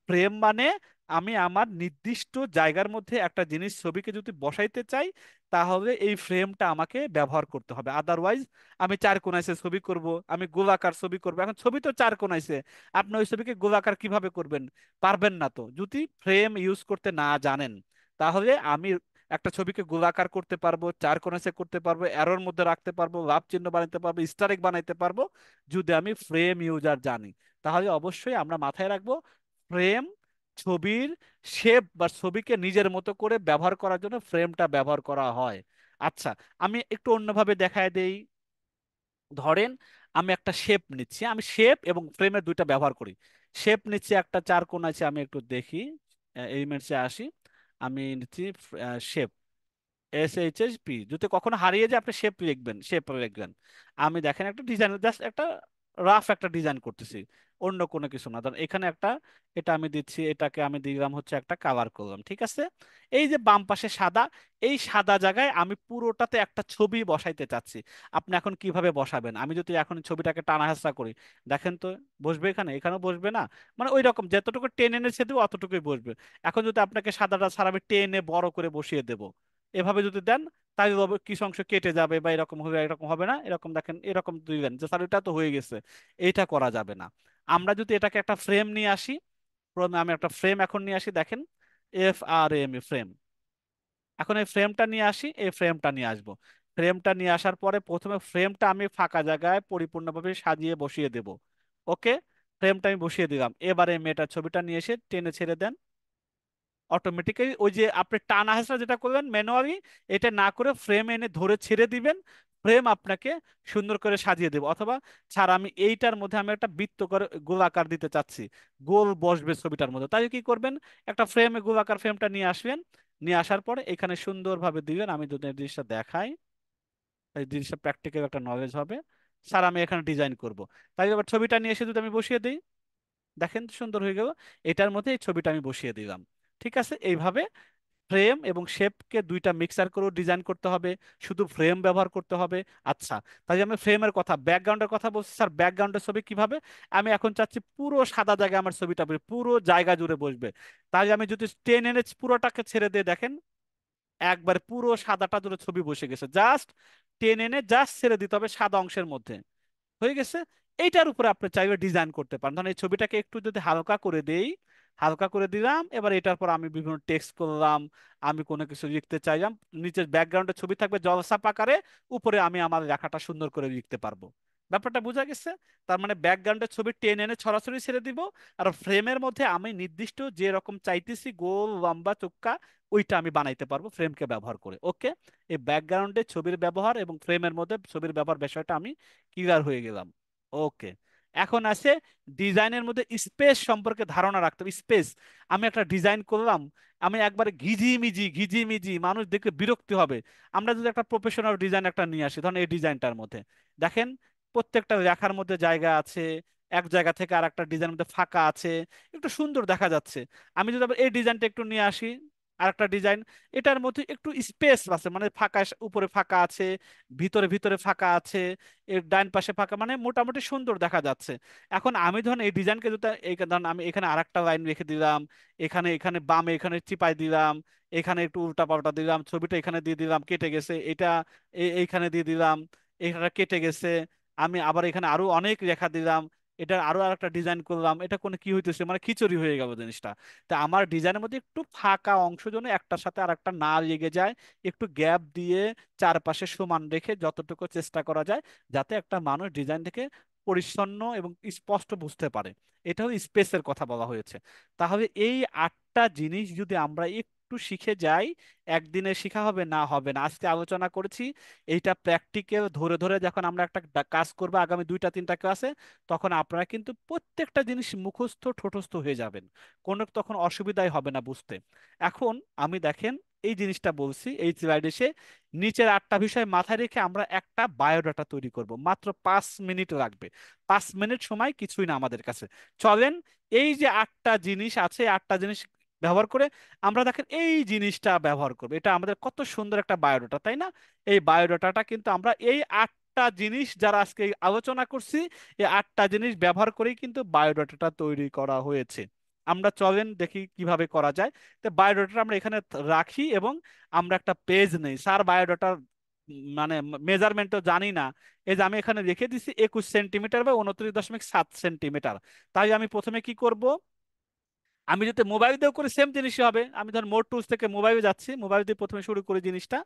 ফ্রেম মানে আমি আমার নির্দিষ্ট জায়গার মধ্যে একটা জিনিস ছবিকে যদি বসাইতে চাই, তাহলে এই ফ্রেমটা আমাকে ব্যবহার করতে হবে। আদারওয়াইজ আমি চার কোণাইসে ছবি করব, আমি গোলাকার ছবি করব, এখন ছবি তো চার কোণাইসে, আপনি ওই ছবিকে গোলাকার কিভাবে করবেন, পারবেন না তো যদি ফ্রেম ইউজ করতে না জানেন। তাহলে আমি একটা ছবিকে গোলাকার করতে পারবো, চার কোণাসে করতে পারবো, অ্যারোর মধ্যে রাখতে পারবো, লাভ চিহ্ন বানাতে পারবো, স্টারিক বানাইতে পারবো, যদি আমি ফ্রেম ইউজার জানি। তাহলে অবশ্যই আমরা মাথায় রাখবো, ফ্রেম ছবির শেপ বা ছবিকে নিজের মতো করে ব্যবহার করার জন্য ফ্রেমটা ব্যবহার করা হয়। আচ্ছা, আমি একটু অন্যভাবে দেখায় দেই। ধরেন আমি একটা শেপ নিচ্ছি, আমি শেপ এবং ফ্রেমের দুইটা ব্যবহার করি। শেপ নিচ্ছি একটা চার কোণ আছে, আমি একটু দেখি এলিমেন্টসে আসি। আমি নিচ্ছি শেপ, SHSP, যদি কখনো হারিয়ে যায় আপনি শেপ লিখবেন, শেপ লিখবেন। আমি দেখেন একটা ডিজাইন, জাস্ট একটা রাফ একটা ডিজাইন করতেছি, অন্য কোনো কিছু না। ধরেন এখানে একটা, এটা আমি দিচ্ছি, এটাকে আমি দিলাম হচ্ছে একটা কালার করলাম, ঠিক আছে। এই যে বাম পাশে সাদা, এই সাদা জায়গায় আমি পুরোটাতে একটা ছবি বসাইতে চাচ্ছি। আপনি এখন কিভাবে বসাবেন, আমি যদি এখন ছবিটাকে টানা হেঁচড়া করি, দেখেন তো বসবে এখানে, এখানেও বসবে না। মানে ওই রকম যতটুকু টেনে এনেছে দেবো অতটুকুই বসবে। এখন যদি আপনাকে সাদাটা ছাড়া আমি টেনে বড় করে বসিয়ে দেবো, এভাবে যদি দেন, তাহলে কিছু অংশ কেটে যাবে বা এরকম হবে, এরকম হবে না। এরকম দেখেন, এরকম দিবেন যে স্যার এটা তো হয়ে গেছে, এইটা করা যাবে না। আমরা যদি এটাকে একটা ফ্রেম নিয়ে আসি, প্রথমে আমি একটা ফ্রেম এখন নিয়ে আসি, দেখেন FRM ফ্রেম। এখন এই ফ্রেমটা নিয়ে আসি, এই ফ্রেমটা নিয়ে আসবো। ফ্রেমটা নিয়ে আসার পরে প্রথমে ফ্রেমটা আমি ফাঁকা জায়গায় পরিপূর্ণভাবে সাজিয়ে বসিয়ে দেব। ওকে, ফ্রেমটা আমি বসিয়ে দিলাম। এবারে মেয়েটার ছবিটা নিয়ে এসে টেনে ছেড়ে দেন, অটোমেটিক্যালি ওই যে আপনি টানা হেঁচড়া যেটা করবেন ম্যানুয়ালি, এটা না করে ফ্রেম এনে ধরে ছেড়ে দিবেন। ফ্রেম আপনাকে সুন্দর করে সাজিয়ে দেবে। অথবা ছাড়, আমি এইটার মধ্যে আমি একটা বৃত্ত করে গোলাকার দিতে চাচ্ছি, গোল বসবে ছবিটার মধ্যে, তাই কি করবেন, একটা ফ্রেমে গোলাকার ফ্রেমটা নিয়ে আসবেন। নিয়ে আসার পরে এখানে সুন্দরভাবে দিবেন। আমি যদি এই জিনিসটা দেখাই, এই জিনিসটা প্র্যাকটিক্যাল একটা নলেজ হবে। স্যার আমি এখানে ডিজাইন করব, তাই এবার ছবিটা নিয়ে এসে যদি আমি বসিয়ে দিই, দেখেন সুন্দর হয়ে গেল। এটার মধ্যে এই ছবিটা আমি বসিয়ে দিলাম। ঠিক আছে, এইভাবে ফ্রেম এবং শেপকে দুইটা মিক্সার করেও ডিজাইন করতে হবে, শুধু ফ্রেম ব্যবহার করতে হবে। আচ্ছা, তাই আমি ফ্রেমের কথা, ব্যাকগ্রাউন্ডের কথা বলছি। স্যার ব্যাকগ্রাউন্ডের ছবি কিভাবে, আমি এখন চাচ্ছি পুরো সাদা জায়গায় আমার ছবিটা পুরো জায়গা জুড়ে বসবে। তাই আমি যদি টেন এনে পুরোটাকে ছেড়ে দিয়ে দেখেন, একবার পুরো সাদাটা ধরে ছবি বসে গেছে, জাস্ট টেনে এনে জাস্ট ছেড়ে দিতে হবে সাদা অংশের মধ্যে, হয়ে গেছে। এইটার উপরে আপনি চাইলে ডিজাইন করতে পারেন। ধরেন এই ছবিটাকে একটু যদি হালকা করে দেই, হালকা করে দিলাম, এবার এটার পর আমি বিভিন্ন টেক্সট করলাম, আমি কোনো কিছু লিখতে চাইলাম, নিচের ব্যাকগ্রাউন্ডে ছবি থাকবে জলছাপ আকারে, উপরে আমি আমার লেখাটা সুন্দর করে লিখতে পারবো। ব্যাপারটা বোঝা গেছে? তার মানে ব্যাকগ্রাউন্ডের ছবি টেনে এনে ছড়াছড়ি ছেড়ে দিব, আর ফ্রেমের মধ্যে আমি নির্দিষ্ট যে রকম চাইতেছি গোল লম্বা চোক্কা, ওইটা আমি বানাইতে পারবো ফ্রেমকে ব্যবহার করে। ওকে, এই ব্যাকগ্রাউন্ডে ছবির ব্যবহার এবং ফ্রেমের মধ্যে ছবির ব্যবহার বিষয়টা আমি ক্লিয়ার হয়ে গেলাম। ওকে, এখন আছে ডিজাইনের মধ্যে স্পেস সম্পর্কে ধারণা রাখতে হবে। স্পেস, আমি একটা ডিজাইন করলাম, আমি একবারে ঘিজিমিজি ঘিজিমিজি, মানুষ দেখলে বিরক্তি হবে। আমরা যদি একটা প্রফেশনাল ডিজাইন একটা নিয়ে আসি, ধরেন এই ডিজাইনটার মধ্যে দেখেন প্রত্যেকটা লেখার মধ্যে জায়গা আছে, এক জায়গা থেকে আর একটা ডিজাইনের মধ্যে ফাঁকা আছে, একটু সুন্দর দেখা যাচ্ছে। আমি যদি আবার এই ডিজাইনটা একটু নিয়ে আসি, আর একটা ডিজাইন, এটার মধ্যে একটু স্পেস আছে, মানে ফাঁকা, উপরে ফাঁকা আছে, ভিতরে ভিতরে ফাঁকা আছে, এর ডান পাশে ফাঁকা, মানে মোটামুটি সুন্দর দেখা যাচ্ছে। এখন আমি ধরুন এই ডিজাইনকে যদি এই ধরুন আমি এখানে আরেকটা লাইন রেখে দিলাম, এখানে এখানে বামে এখানে চিপাই দিলাম, এখানে একটু উল্টা পাল্টা দিলাম, ছবিটা এখানে দিয়ে দিলাম কেটে গেছে, এটা এইখানে দিয়ে দিলাম, এখানে কেটে গেছে, আমি আবার এখানে আরো অনেক রেখা দিলাম, এটা আরো আরেকটা ডিজাইন করলাম, এটা কোনো কি হইতেছে, মানে খিচুড়ি হয়ে গেল জিনিসটা। তা আমার ডিজাইনের মধ্যে একটু ফাঁকা অংশ যেন একটার সাথে আরেকটা না লেগে যায়, একটু গ্যাপ দিয়ে চারপাশে সমান রেখে যতটুকু চেষ্টা করা যায়, যাতে একটা মানুষ ডিজাইন থেকে পরিচ্ছন্ন এবং স্পষ্ট বুঝতে পারে। এটা হলো স্পেসের কথা বলা হয়েছে। তাহলে এই 8টা জিনিস যদি আমরা একটু শিখে যাই, একদিনে শেখা হবে না, হবে না, আজকে আলোচনা করেছি, এইটা প্র্যাকটিক্যাল ধরে ধরে যখন আমরা একটা কাজ করবো আগামী 2টা 3টা ক্লাসে, তখন আপনারা কিন্তু প্রত্যেকটা জিনিস মুখস্থ ঠোঁটস্থ হয়ে যাবেন, কোনো তখন অসুবিধাই হবে না বুঝতে। এখন আমি দেখেন এই জিনিসটা বলছি, এই স্লাইডে এসে নিচের 8টা বিষয় মাথায় রেখে আমরা একটা বায়োডাটা তৈরি করব, মাত্র 5 মিনিট লাগবে। 5 মিনিট সময় কিছুই না আমাদের কাছে। চলেন, এই যে 8টা জিনিস আছে, 8টা জিনিস ব্যবহার করে আমরা দেখেন এই জিনিসটা ব্যবহার করবো, এটা আমাদের কত সুন্দর একটা বায়োডাটা, তাই না? এই বায়োডাটাটা কিন্তু আমরা এই 8টা জিনিস যারা আজকে আলোচনা করছি, এই 8টা জিনিস ব্যবহার করেই কিন্তু বায়োডাটাটা তৈরি করা হয়েছে। আমরা চলেন দেখি কিভাবে করা যায়। তো বায়োডাটা আমরা এখানে রাখি এবং আমরা একটা পেজ নেই, স্যার বায়োডাটার মানে মেজারমেন্টও জানি না। এই যে আমি এখানে রেখে দিছি 21 সেন্টিমিটার বা 29.7 সেন্টিমিটার। তাই আমি প্রথমে কি করব, আমি যদি মোবাইল দিয়েও করে সেম জিনিসই হবে। আমি ধর মোর টুলস থেকে মোবাইলে যাচ্ছি, মোবাইল দিয়ে প্রথমে শুরু করি জিনিসটা,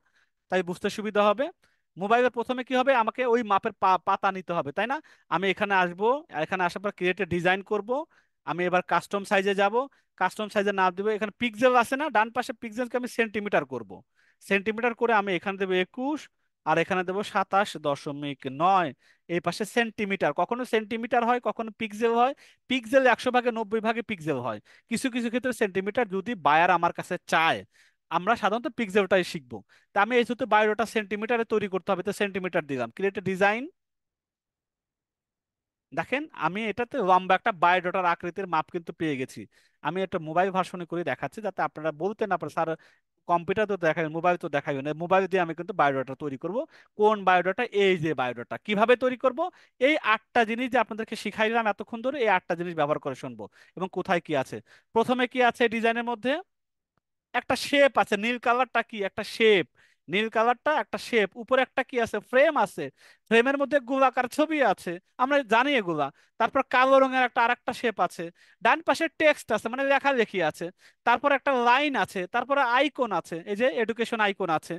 তাই বুঝতে সুবিধা হবে। মোবাইলের প্রথমে কি হবে, আমাকে ওই মাপের পাতা নিতে হবে, তাই না? আমি এখানে আসবো, আর এখানে আসার পর ক্রিয়েটে ডিজাইন করব। আমি এবার কাস্টম সাইজে যাব, কাস্টম সাইজে নাম দেবো, এখানে পিক্সেল আছে না, ডান পাশে পিক্সেলকে আমি সেন্টিমিটার করব। সেন্টিমিটার করে আমি এখানে দেবো 21, আর এখানে দেবো 27.9। এই পাশে সেন্টিমিটার, কখনো সেন্টিমিটার হয় কখনো পিক্সেল হয়, পিক্সেল 100 ভাগে 90 ভাগে পিক্সেল হয়, কিছু কিছু ক্ষেত্রে সেন্টিমিটার যদি বায়ার আমার কাছে চায়। আমরা সাধারণত পিক্সেলটাই শিখবো। তা আমি এই যেহেতু বায়োডাটা সেন্টিমিটারে তৈরি করতে হবে, তো সেন্টিমিটার দিলাম, ক্রিয়েট ডিজাইন। দেখেন আমি এটাতে লম্বা একটা বায়োডাটার আকৃতির মাপ কিন্তু পেয়ে গেছি। আমি একটা মোবাইল ভার্সনে করে দেখাচ্ছি যাতে আপনারা বলতে না পারেন স্যার কম্পিউটার তো দেখাবেন, মোবাইল তো দেখাবেন না, মোবাইল দিয়ে আমি কিন্তু বায়োডাটা তৈরি করব। কোন বায়োডাটা, এই যে বায়োডাটা কিভাবে তৈরি করব, এই 8টা জিনিস যে আপনাদেরকে শিখাইলাম এতক্ষণ ধরে, এই 8টা জিনিস ব্যবহার করে শুনবো এবং কোথায় কি আছে। প্রথমে কি আছে ডিজাইনের মধ্যে, একটা শেপ আছে, নীল কালারটা কি একটা শেপ, নীল কালারটা একটা শেপ, উপরে একটা কি আছে ফ্রেম আছে, ফ্রেমের মধ্যে গোলাকার ছবি আছে, আমরা জানি এগুলা। তারপর কালো রঙের একটা আরেকটা শেপ আছে, ডান পাশে টেক্সট আছে মানে লেখালেখি আছে, তারপর একটা লাইন আছে, তারপরে আইকন আছে, এই যে এডুকেশন আইকন আছে।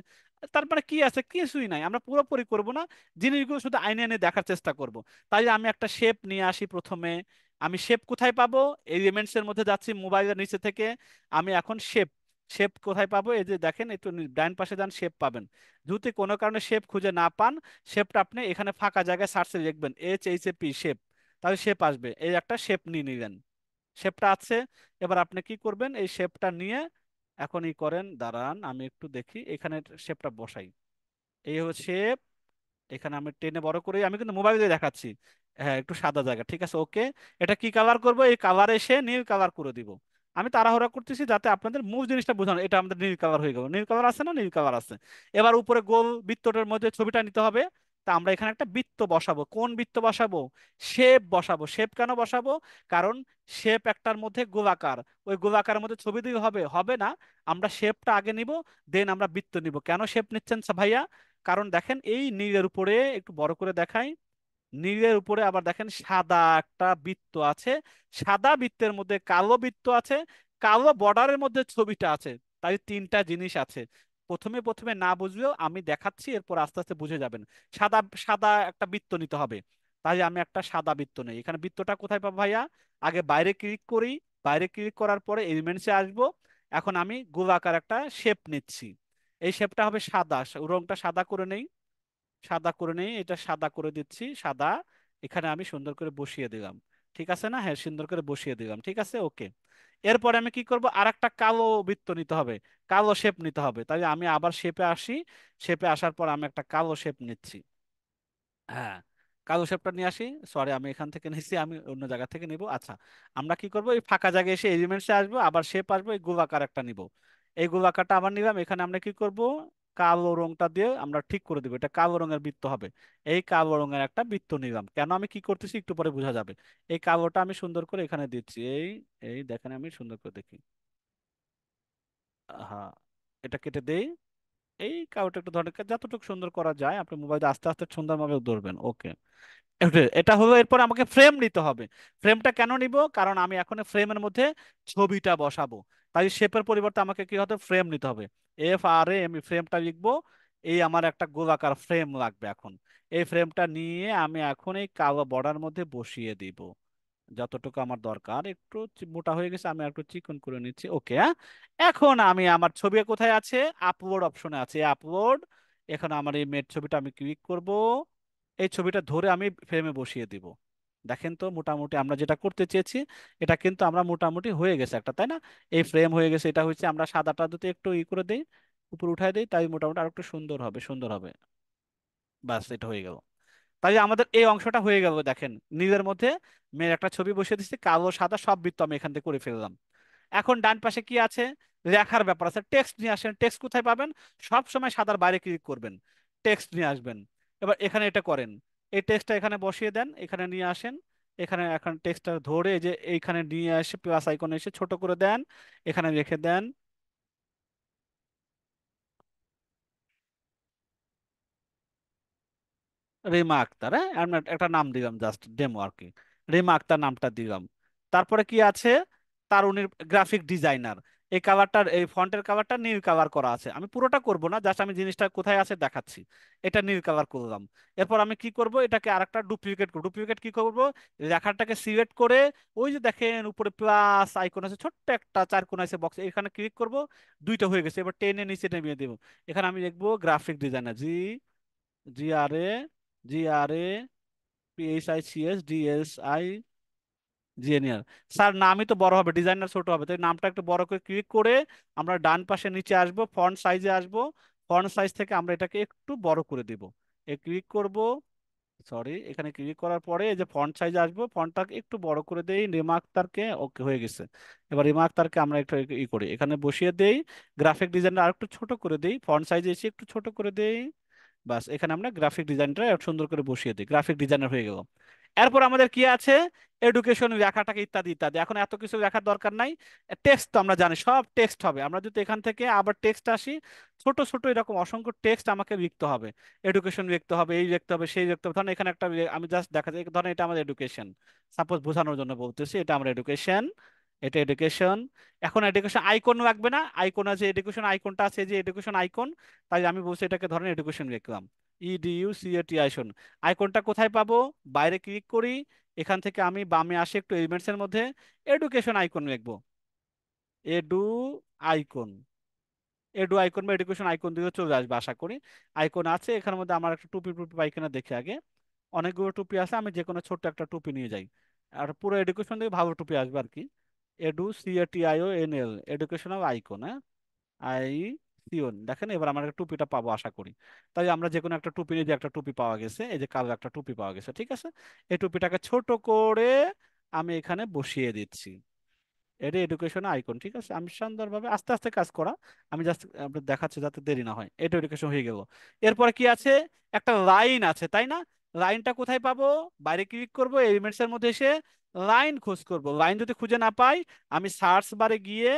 তারপরে কি আছে, কিছুই নাই, আমরা পুরোপুরি করব না, জিনিসগুলো শুধু আইনে এনে দেখার চেষ্টা করব। তাই আমি একটা শেপ নিয়ে আসি প্রথমে। আমি শেপ কোথায় পাবো, এলিমেন্টস এর মধ্যে যাচ্ছি মোবাইলের নিচে থেকে, আমি এখন শেপ, শেপ কোথায় পাবো, এই যে দেখেন একটু ডান পাশে যান, শেপ পাবেন। যদি কোনো কারণে শেপ খুঁজে না পান, শেপটা আপনি এখানে ফাঁকা জায়গায় সার্চে লিখবেন HAP শেপ, তাহলে শেপ আসবে, এই একটা শেপ নিয়ে নিলেন, শেপটা আছে। এবার আপনি কি করবেন, এই শেপটা নিয়ে এখন ই করেন, দাঁড়ান আমি একটু দেখি এখানে শেপটা বসাই। এই হচ্ছে শেপ, এখানে আমি টেনে বড় করে, আমি কিন্তু মোবাইলে দেখাচ্ছি, হ্যাঁ একটু সাদা জায়গা, ঠিক আছে ওকে। এটা কি কালার করব, এই কালার এসে নীল কালার করে দিব। আমি তাড়াহুড়া করতেছি যাতে আপনাদের মূল জিনিসটা বোঝানো, এটা আমাদের নীল কালার হয়ে গেল, নীল কালার আছে না, নীল কালার আছে। এবার উপরে গোল বৃত্তটার মধ্যে ছবিটা নিতে হবে, তা আমরা এখানে একটা বৃত্ত বসাবো। কোন বৃত্ত বসাবো? শেপ বসাবো। শেপ কেন বসাবো? কারণ শেপ একটার মধ্যে গোলাকার, ওই গোলাকারের মধ্যে ছবি দিয়ে হবে হবে না। আমরা শেপটা আগে নিব, দেন আমরা বৃত্ত নিব। কেন শেপ নিচ্ছেন ভাইয়া? কারণ দেখেন এই নীলের উপরে, একটু বড় করে দেখাই, নীলের উপরে আবার দেখেন সাদা একটা বৃত্ত আছে, সাদা বৃত্তের মধ্যে কালো বৃত্ত আছে, কালো বর্ডারের মধ্যে ছবিটা আছে। তাই তিনটা জিনিস আছে। প্রথমে প্রথমে না বুঝলেও আমি দেখাচ্ছি, এরপর আস্তে আস্তে বুঝে যাবেন। সাদা সাদা একটা বৃত্ত নিতে হবে। তাই আমি একটা সাদা বৃত্ত নেই। এখানে বৃত্তটা কোথায় পাবো ভাইয়া? আগে বাইরে ক্লিক করি, বাইরে ক্লিক করার পরে এলিমেন্টসে আসবো। এখন আমি গোলাকার একটা শেপ নিচ্ছি। এই শেপটা হবে সাদা, রংটা সাদা করে নেই, সাদা করে নেই, এটা সাদা করে দিচ্ছি, সাদা। এখানে আমি সুন্দর করে বসিয়ে দিলাম। ঠিক আছে না? হ্যাঁ, সুন্দর করে বসিয়ে দিলাম। ঠিক আছে, ওকে। এরপরে আমি কি করব? আর একটা কালো বৃত্ত নিতে হবে, কালো শেপ নিতে হবে। তাই আমি আবার শেপে আসি, শেপে আসার পর আমি একটা কালো শেপ নিচ্ছি। হ্যাঁ, কালো শেপটা নিয়ে আসি। সরি, আমি এখান থেকে নিচ্ছি, আমি অন্য জায়গা থেকে নিব। আচ্ছা, আমরা কি করব? এই ফাঁকা জায়গায় এসে এলিমেন্টসে আসবো, আবার শেপ আসবো, এই গোলাকার একটা নিব। এই গোলাকারটা আবার নিলাম। এখানে আমরা কি করব? কালো রংটা দিয়ে আমরা ঠিক করে দিব, এটা কালো রঙের বৃত্ত হবে। এই কালো রঙের একটা বৃত্ত নিলাম। কেন আমি কি করতেছি একটু পরে বোঝা যাবে। এই কালোটা আমি সুন্দর করে এখানে দিচ্ছি। এই এই দেখেন, আমি সুন্দর করে দেখি। হ্যাঁ, এটা কেটে দেই। এই কালোটা একটু ধরেন, যতটুকু সুন্দর করা যায় আপনি মোবাইলে আস্তে আস্তে সুন্দরভাবে ধরবেন। ওকে, এটা হলো। এরপর আমাকে ফ্রেম নিতে হবে। ফ্রেমটা কেন নিব? কারণ আমি এখন ফ্রেমের মধ্যে ছবিটা বসাবো। তাই শেপের পরিবর্তে আমাকে কি হতে, ফ্রেম নিতে হবে। FRAM, আমি ফ্রেমটা লিখবো। এই আমার একটা গোলাকার ফ্রেম লাগবে এখন। এই ফ্রেমটা নিয়ে আমি এখন এই কালো বর্ডার মধ্যে বসিয়ে দিব। যতটুকু আমার দরকার, একটু মোটা হয়ে গেছে, আমি একটু চিকন করে নিচ্ছি। ওকে, হ্যাঁ। এখন আমি আমার ছবি কোথায় আছে? আপলোড অপশনে আছে, আপলোড। এখন আমার এই মেট ছবিটা আমি ক্লিক করব। এই ছবিটা ধরে আমি ফ্রেমে বসিয়ে দিব। দেখেন তো, মোটামুটি আমরা যেটা করতে চেয়েছি এটা কিন্তু আমরা মোটামুটি হয়ে গেছে একটা, তাই না? এই ফ্রেম হয়ে গেছে। এটা হচ্ছে আমরা সাদাটা যদি একটু করে দেই, উপর উঠাই দেই, তাই মোটামুটি আর একটু সুন্দর হবে, সুন্দর হবে। বাস, এটা হয়ে গেল। তাই আমাদের এই অংশটা হয়ে গেল। দেখেন, নীলের মধ্যে মেয়ের একটা ছবি বসিয়ে দিচ্ছি, কালো সাদা সব বৃত্ত আমি এখান থেকে করে ফেললাম। এখন ডান পাশে কি আছে? লেখার ব্যাপার আছে। টেক্সট নিয়ে আসেন। টেক্সট কোথায় পাবেন? সব সময় সাদার বাইরে ক্লিক করবেন, টেক্সট নিয়ে আসবেন। এবার এখানে এটা করেন, এই টেক্সটটা এখানে বসিয়ে দেন, এখানে নিয়ে আসেন। এখানে এখন টেক্সটটা ধরে এই যে এইখানে নিয়ে এসে প্লাস আইকনে এসে ছোট করে দেন, এখানে রেখে দেন। রিমা আক্তার, হ্যাঁ, আমরা একটা নাম দিলাম, জাস্ট ডেমো আর কি। রিমা আক্তার নামটা দিলাম। তারপরে কি আছে? তারুণীর গ্রাফিক ডিজাইনার। এই কাভারটার, এই ফন্টের কাভারটা নীল কাভার করা আছে। আমি পুরোটা করব না, জাস্ট আমি জিনিসটা কোথায় আছে দেখাচ্ছি। এটা নীল কাভার করলাম। এরপর আমি কি করব? এটাকে আরেকটা ডুপ্লিকেট করব। ডুপ্লিকেট কি করব? লেখাটাকে সিলেক্ট করে, ওই যে দেখেন উপরে প্লাস আইকন আছে, ছোট্ট একটা চার কোণ আছে বক্স, এখানে ক্লিক করব। দুইটা হয়ে গেছে। এবার টেনে নিচে নেমিয়ে দেবো। এখানে আমি লিখবো গ্রাফিক ডিজাইনার, GRAPHICSDSIGNER। স্যার, নামই তো বড় হবে, ডিজাইনার ছোট হবে, তাই নামটা একটু বড় করে ক্লিক করে আমরা ডান পাশে নিচে আসবো, ফন্ট সাইজে আসবো। ফন্ট সাইজ থেকে আমরা এটাকে একটু বড় করে দিব। ক্লিক করব, সরি, এখানে ক্লিক করার পরে এই যে ফন্ট সাইজে আসবো, ফন্টটাকে একটু বড় করে দেই, রিমা আক্তারকে। ওকে, হয়ে গেছে। এবার রিমা আক্তারকে আমরা একটু ই করি, এখানে বসিয়ে দেই। গ্রাফিক ডিজাইনটা আর একটু ছোট করে দেই, ফন্ট সাইজে এসে একটু ছোট করে দেই। বাস, এখানে আমরা গ্রাফিক ডিজাইনটা সুন্দর করে বসিয়ে দিই, গ্রাফিক ডিজাইনার হয়ে গেল। এরপর আমাদের কি আছে? এডুকেশন লেখাটাকে ইত্যাদি ইত্যাদি, এখন এত কিছু লেখার দরকার নাই। টেক্সট তো আমরা জানি, সব টেক্সট হবে। আমরা যদি এখান থেকে আবার টেক্সট আসি, ছোট ছোট এরকম অসংখ্য টেক্সট আমাকে লিখতে হবে। এডুকেশন লিখতে হবে, এই লিখতে হবে, সেই লিখতে হবে। ধরেন এখানে একটা আমি জাস্ট দেখা যায়, ধরেন এটা আমাদের এডুকেশন, সাপোজ বোঝানোর জন্য বলতেছি, এটা আমরা এডুকেশন, এটা এডুকেশন। এখন এডুকেশন আইকন লাগবে না? আইকন আছে, এডুকেশন আইকনটা আছে, যে এডুকেশন আইকন। তাই আমি বলছি এটাকে ধরেন এডুকেশন লিখলাম, EDUCAT আইকনটা কোথায় পাবো? বাইরে ক্লিক করি, এখান থেকে আমি বামে আসি একটু এলিমেন্টস এর মধ্যে, এডুকেশন আইকন লিখবো। এডু আইকন, এডু আইকন বা এডুকেশন আইকন দিকে চলে আসবে আশা করি। আইকন আছে এখানের মধ্যে, আমার একটা টুপি টুপি পাই কিনা দেখি আগে। অনেকগুলো টুপি আছে, আমি যে কোনো ছোট্ট একটা টুপি নিয়ে যাই। আর পুরো এডুকেশন থেকে ভালো টুপি আসবে আর কি। EDUCATIONL, এডুকেশনাল আইকন, হ্যাঁ, আই সিওন। দেখেন, এবার আমার একটা টুপিটা পাবো আশা করি। তাই আমরা যে কোনো একটা টুপি নিয়ে, যে একটা টুপি পাওয়া গেছে, এই যে কালো একটা টুপি পাওয়া গেছে, ঠিক আছে। এই টুপিটাকে ছোট করে আমি এখানে বসিয়ে দিচ্ছি। এটা এডুকেশন আইকন, ঠিক আছে, আমি সুন্দরভাবে আস্তে আস্তে কাজ করা, আমি জাস্ট আপনার দেখাচ্ছি যাতে দেরি না হয়। এটা এডুকেশন হয়ে গেল। এরপরে কি আছে, একটা লাইন আছে তাই না? লাইনটা কোথায় পাবো? বাইরে ক্লিক করব, এলিমেন্টস এর মধ্যে এসে লাইন খোঁজ করব। লাইন যদি খুঁজে না পাই, আমি সার্চ বারে গিয়ে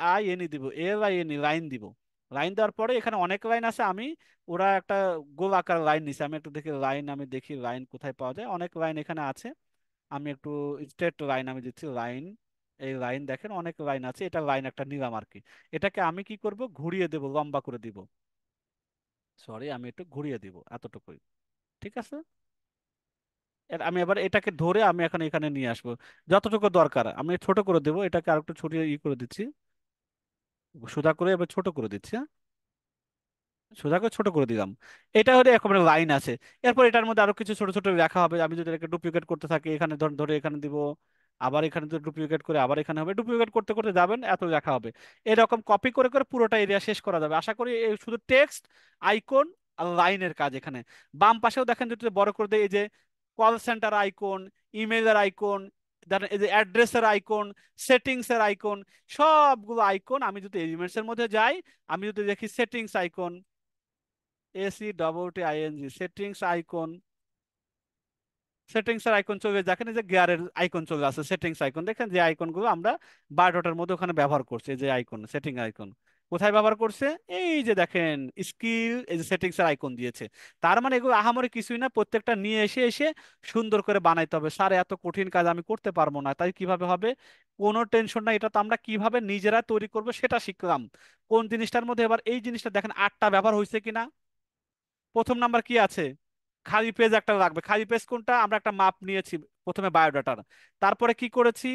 LINE দিব, LINE লাইন দিব। লাইন দেওয়ার পরে এখানে অনেক লাইন আছে, আমি ওরা একটা গোল আকার লাইন নিছে, আমি একটু দেখি লাইন, আমি দেখি লাইন কোথায় পাওয়া যায়, অনেক লাইন এখানে আছে। আমি একটু স্ট্রেট লাইন আমি দিচ্ছি, লাইন, এই লাইন দেখেন অনেক লাইন আছে, এটা লাইন একটা নিলাম আর কি। এটাকে আমি কি করব, ঘুরিয়ে দেব, লম্বা করে দিব। সরি, আমি একটু ঘুরিয়ে দিব এতটুকুই, ঠিক আছে। আমি এবার এটাকে ধরে আমি এখন এখানে নিয়ে আসবো, যতটুকু দরকার আমি ছোট করে দেবো, এটাকে আরেকটু ছড়িয়ে করে দিচ্ছি, সোজা করে এবার ছোট করে দিচ্ছি, হ্যাঁ? সোজা করে ছোট করে দিলাম। এটা হলে একেবারে লাইন আছে। এরপর এটার মধ্যে আরো কিছু ছোট ছোট লেখা হবে, আমি যদি এটাকে ডুপ্লিকেট করতে থাকি, এখানে ধরে ধরে এখানে দিব, আবার এখানে তো ডুপ্লিকেট করে আবার এখানে হবে, ডুপ্লিকেট করতে করতে যাবেন এত লেখা হবে। এরকম কপি করে করে পুরোটা এরিয়া শেষ করা যাবে আশা করি। এই শুধু টেক্সট, আইকন আর লাইনের কাজ এখানে। বাম পাশেও দেখেন যদি বড় করে দেয়, এই যে কল সেন্টার আইকন, ইমেইলের আইকন, ধরেন এই যে অ্যাড্রেসের আইকন, সেটিংস এর আইকন, সবগুলো আইকন আমি যদি এলিমেন্টস এর মধ্যে যাই, আমি যদি দেখি settings icon, SETTING settings icon, settings এর আইকন চলে, দেখেন এই যে গিয়ারের আইকন চলে আসে, সেটিংস আইকন দেখেন, যে আইকনগুলো আমরা বায়োডাটার মধ্যে ওখানে ব্যবহার করছি, এই যে আইকন, সেটিং আইকন কোথায় ব্যবহার করছে, এই যে দেখেন স্কিল, এই যে সেটিংস এর আইকন দিয়েছে। তার মানে এগুলো আহামরি কিছুই না, প্রত্যেকটা নিয়ে এসে এসে সুন্দর করে বানাইতে হবে। স্যার এত কঠিন কাজ আমি করতে পারবো না, তাই কিভাবে হবে? কোনো টেনশন নাই, এটা তো আমরা কিভাবে নিজেরা তৈরি করবো সেটা শিখলাম। কোন জিনিসটার মধ্যে এবার এই জিনিসটা দেখেন আটটা ব্যবহার হয়েছে কিনা। প্রথম নাম্বার কি আছে, খালি পেজ একটা লাগবে। খালি পেজ কোনটা, আমরা একটা মাপ নিয়েছি প্রথমে বায়োডাটার। তারপরে কি করেছি,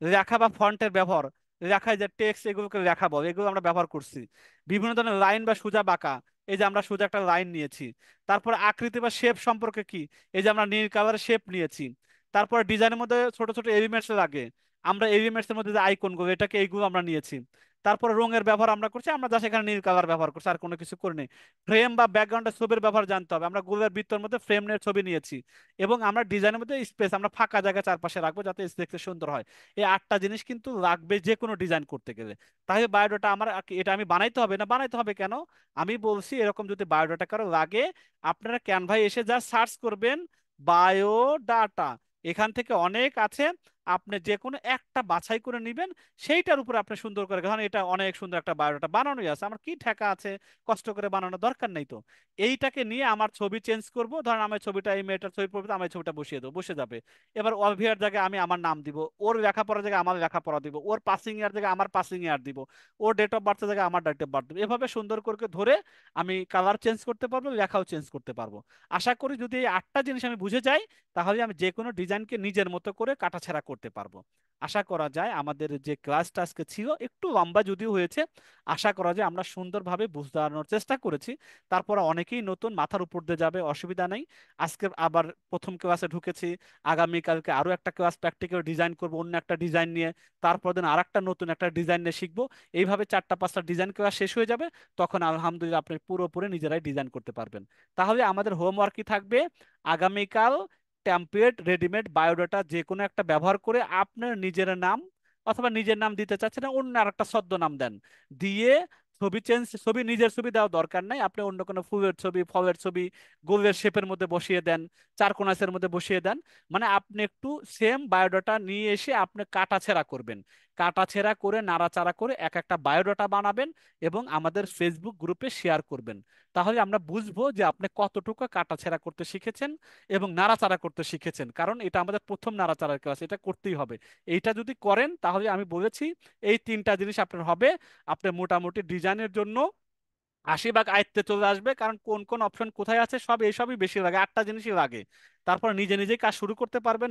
লেখা বা ফন্টের ব্যবহার, লেখায় যে টেক্সট এগুলোকে লেখা বলে, এগুলো আমরা ব্যবহার করছি। বিভিন্ন ধরনের লাইন বা সোজা বাঁকা, এই যে আমরা সোজা একটা লাইন নিয়েছি। তারপরে আকৃতি বা শেপ সম্পর্কে কি, এই যে আমরা নীল কালারের শেপ নিয়েছি। তারপরে ডিজাইনের মধ্যে ছোট ছোট এলিমেন্টস লাগে, আমরা এলিমেন্টস এর মধ্যে যে আইকন গুলো, এটাকে এইগুলো আমরা নিয়েছি। তারপরে রঙের ব্যবহার আমরা করছি, আমরা যা সেখানে নীল কালার ব্যবহার করছি, আর কোনো কিছু করিনি। ফ্রেম বা ব্যাকগ্রাউন্ডের ছবির ব্যবহার জানতে হবে, আমরা গোলের বৃত্তের মধ্যে ফ্রেমের ছবি নিয়েছি। এবং আমরা ডিজাইনের মধ্যে স্পেস, আমরা ফাঁকা জায়গা চারপাশে রাখবো যাতে দেখতে সুন্দর হয়। এই আটটা জিনিস কিন্তু লাগবে যে কোনো ডিজাইন করতে গেলে। তাহলে বায়োডাটা আমার এটা আমি বানাইতে হবে না, বানাইতে হবে কেন, আমি বলছি এরকম যদি বায়োডাটা কারো লাগে, আপনারা ক্যানভায় এসে যা সার্চ করবেন, বায়োডাটা, এখান থেকে অনেক আছে, আপনি যে কোনো একটা বাছাই করে নেবেন, সেইটার উপর আপনি সুন্দর করে, ধরেন এটা অনেক সুন্দর একটা বায়োডাটা বানানোই আছে, আমার কি ঠেকা আছে, কষ্ট করে বানানোর দরকার নেই তো। এইটাকে নিয়ে আমার ছবি চেঞ্জ করব, ধরেন আমার ছবিটা, এই মেয়েটার ছবি পড়বে, আমি এই ছবিটা বসিয়ে দেবো, বসে যাবে। এবার অভিয়ার জায়গায় আমি আমার নাম দিব, ওর লেখাপড়ার জায়গায় আমার লেখাপড়া দিব, ওর পাসিং ইয়ার জায়গায় আমার পাসিং ইয়ার দিব, ওর ডেট অফ বার্থের জায়গায় আমার ডেট অফ বার্থ দিব। এভাবে সুন্দর করে ধরে আমি কালার চেঞ্জ করতে পারবো, লেখাও চেঞ্জ করতে পারবো। আশা করি যদি এই আটটা জিনিস আমি বুঝে যাই, তাহলে আমি যে কোনো ডিজাইনকে নিজের মতো করে কাটাছেঁড়া করতে পারবো। আশা করা যায় আমাদের যে ক্লাসটা আজকে ছিল একটু লম্বা যদিও হয়েছে, আশা করা যায় আমরা সুন্দরভাবে বোঝানোর চেষ্টা করেছি। তারপর অনেকেই নতুন, মাথার উপর দিয়ে যাবে, অসুবিধা নেই। আজকে আবার প্রথম ক্লাসে ঢুকেছি, আগামীকালকে আরো একটা ক্লাস প্র্যাকটিক্যাল ডিজাইন করব অন্য একটা ডিজাইন নিয়ে, তারপর দিন আর একটা নতুন একটা ডিজাইন নিয়ে শিখবো। এইভাবে চারটা পাঁচটা ডিজাইন ক্লাস শেষ হয়ে যাবে, তখন আলহামদুলিল্লাহ আপনি পুরোপুরি নিজেরাই ডিজাইন করতে পারবেন। তাহলে আমাদের হোমওয়ার্ক কি থাকবে, আগামীকাল টেমপ্লেট রেডিমেড বায়োডাটা যে কোনো একটা ব্যবহার করে আপনার নিজের নাম, অথবা নিজের নাম দিতে চাচ্ছেন না, অন্য আর একটা ছদ্মনাম দেন, দিয়ে ছবি চেঞ্জ, ছবি নিজের ছবি দেওয়ার দরকার নাই, আপনি অন্য কোনো ফুলের ছবি, ফলের ছবি গোলের শেপের মধ্যে বসিয়ে দেন, চার কোনাসের মধ্যে বসিয়ে দেন। মানে আপনি একটু সেম বায়োডাটা নিয়ে এসে আপনি কাটাছেঁড়া করবেন, কাটাছেঁড়া করে নাড়াচাড়া করে এক একটা বায়োডাটা বানাবেন, এবং আমাদের ফেসবুক গ্রুপে শেয়ার করবেন। তাহলে আমরা বুঝবো যে আপনি কতটুকু কাটাছেঁড়া করতে শিখেছেন এবং নাড়াচাড়া করতে শিখেছেন, কারণ এটা আমাদের প্রথম নাড়াচাড়ার ক্লাস, এটা করতেই হবে। এইটা যদি করেন তাহলে আমি বলেছি এই তিনটা জিনিস আপনার হবে, আপনি মোটামুটি ডিজাইনের জন্য 80 ভাগ আয়ত্তে চলে আসবে। কারণ কোন কোন অপশন কোথায় আছে সব এইসবই বেশি লাগে, আটটা জিনিসই লাগে। তারপর নিজে নিজেই কাজ শুরু করতে পারবেন,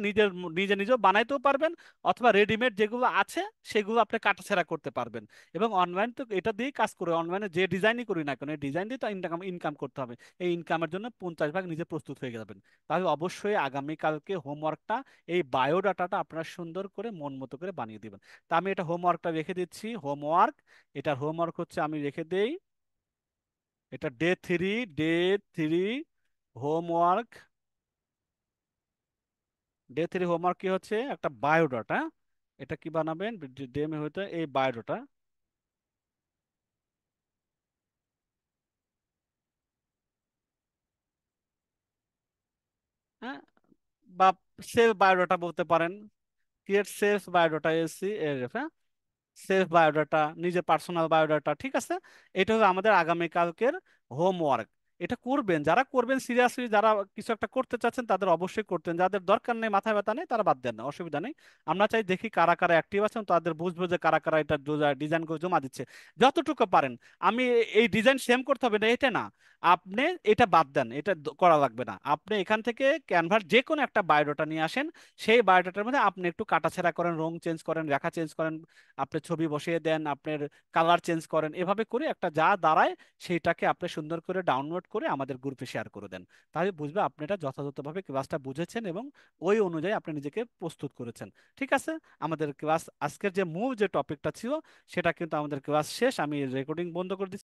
নিজে নিজেও বানাইতেও পারবেন, অথবা রেডিমেড যেগুলো আছে সেগুলো আপনি কাটাছেঁড়া করতে পারবেন। এবং অনলাইন তো এটা দিয়েই কাজ করে, অনলাইনে যে ডিজাইনই করি না কেন, এই ডিজাইন দিয়ে তো ইনকাম ইনকাম করতে হবে। এই ইনকামের জন্য 50 ভাগ নিজে প্রস্তুত হয়ে যাবেন। তাহলে অবশ্যই আগামীকালকে হোমওয়ার্কটা, এই বায়োডাটাটা আপনারা সুন্দর করে মন মতো করে বানিয়ে দিবেন। তা আমি এটা হোমওয়ার্কটা রেখে দিচ্ছি, হোমওয়ার্ক, এটার হোমওয়ার্ক হচ্ছে, আমি রেখে দেই, এটা ডে 3 হোমওয়ার্ক। ডে 3 হোমওয়ার্ক কি হচ্ছে, একটা বায়োডাটা, এটা কি বানাবেন? ডিএমএ হইতে এই বায়োডাটা, হ্যাঁ, বা সেলফ বায়োডাটা বলতে পারেন। ক্রিয়েট সেলফ বায়োডাটা এসি, হ্যাঁ, সেলফ বায়োডাটা, নিজের পার্সোনাল বায়োডাটা, ঠিক আছে। এটা হলো আমাদের আগামীকালকের হোমওয়ার্ক। এটা করবেন, যারা করবেন সিরিয়াসলি, যারা কিছু একটা করতে চাচ্ছেন তাদের অবশ্যই করতেন, যাদের দরকার নেই, মাথায় ব্যথা নেই, তারা বাদ দেন না, অসুবিধা নেই। আমরা চাই দেখি কারা কারা অ্যাক্টিভ আছেন, তাদের বুঝবো যে কারা কারা এটা ডিজাইন করে জমা দিচ্ছে যতটুকু পারেন। আমি এই ডিজাইন সেম করতে হবে না এটা না, আপনি এটা বাদ দেন, এটা করা লাগবে না। আপনি এখান থেকে ক্যানভাস যে কোনো একটা বায়োডাটা নিয়ে আসেন, সেই বায়োডাটার মধ্যে আপনি একটু কাটাছেঁড়া করেন, রং চেঞ্জ করেন, রেখা চেঞ্জ করেন, আপনি ছবি বসিয়ে দেন, আপনার কালার চেঞ্জ করেন, এভাবে করে একটা যা দাঁড়ায় সেইটাকে আপনি সুন্দর করে ডাউনলোড করে আমাদের গ্রুপে শেয়ার করে দেন। তাহলে বুঝবে আপনি এটা যথাযথভাবে ক্লাসটা বুঝেছেন এবং ওই অনুযায়ী আপনি নিজেকে প্রস্তুত করেছেন। ঠিক আছে, আমাদের ক্লাস আজকের যে মূল যে টপিকটা ছিল সেটা কিন্তু আমাদের ক্লাস শেষ। আমি রেকর্ডিং বন্ধ করে দিচ্ছি।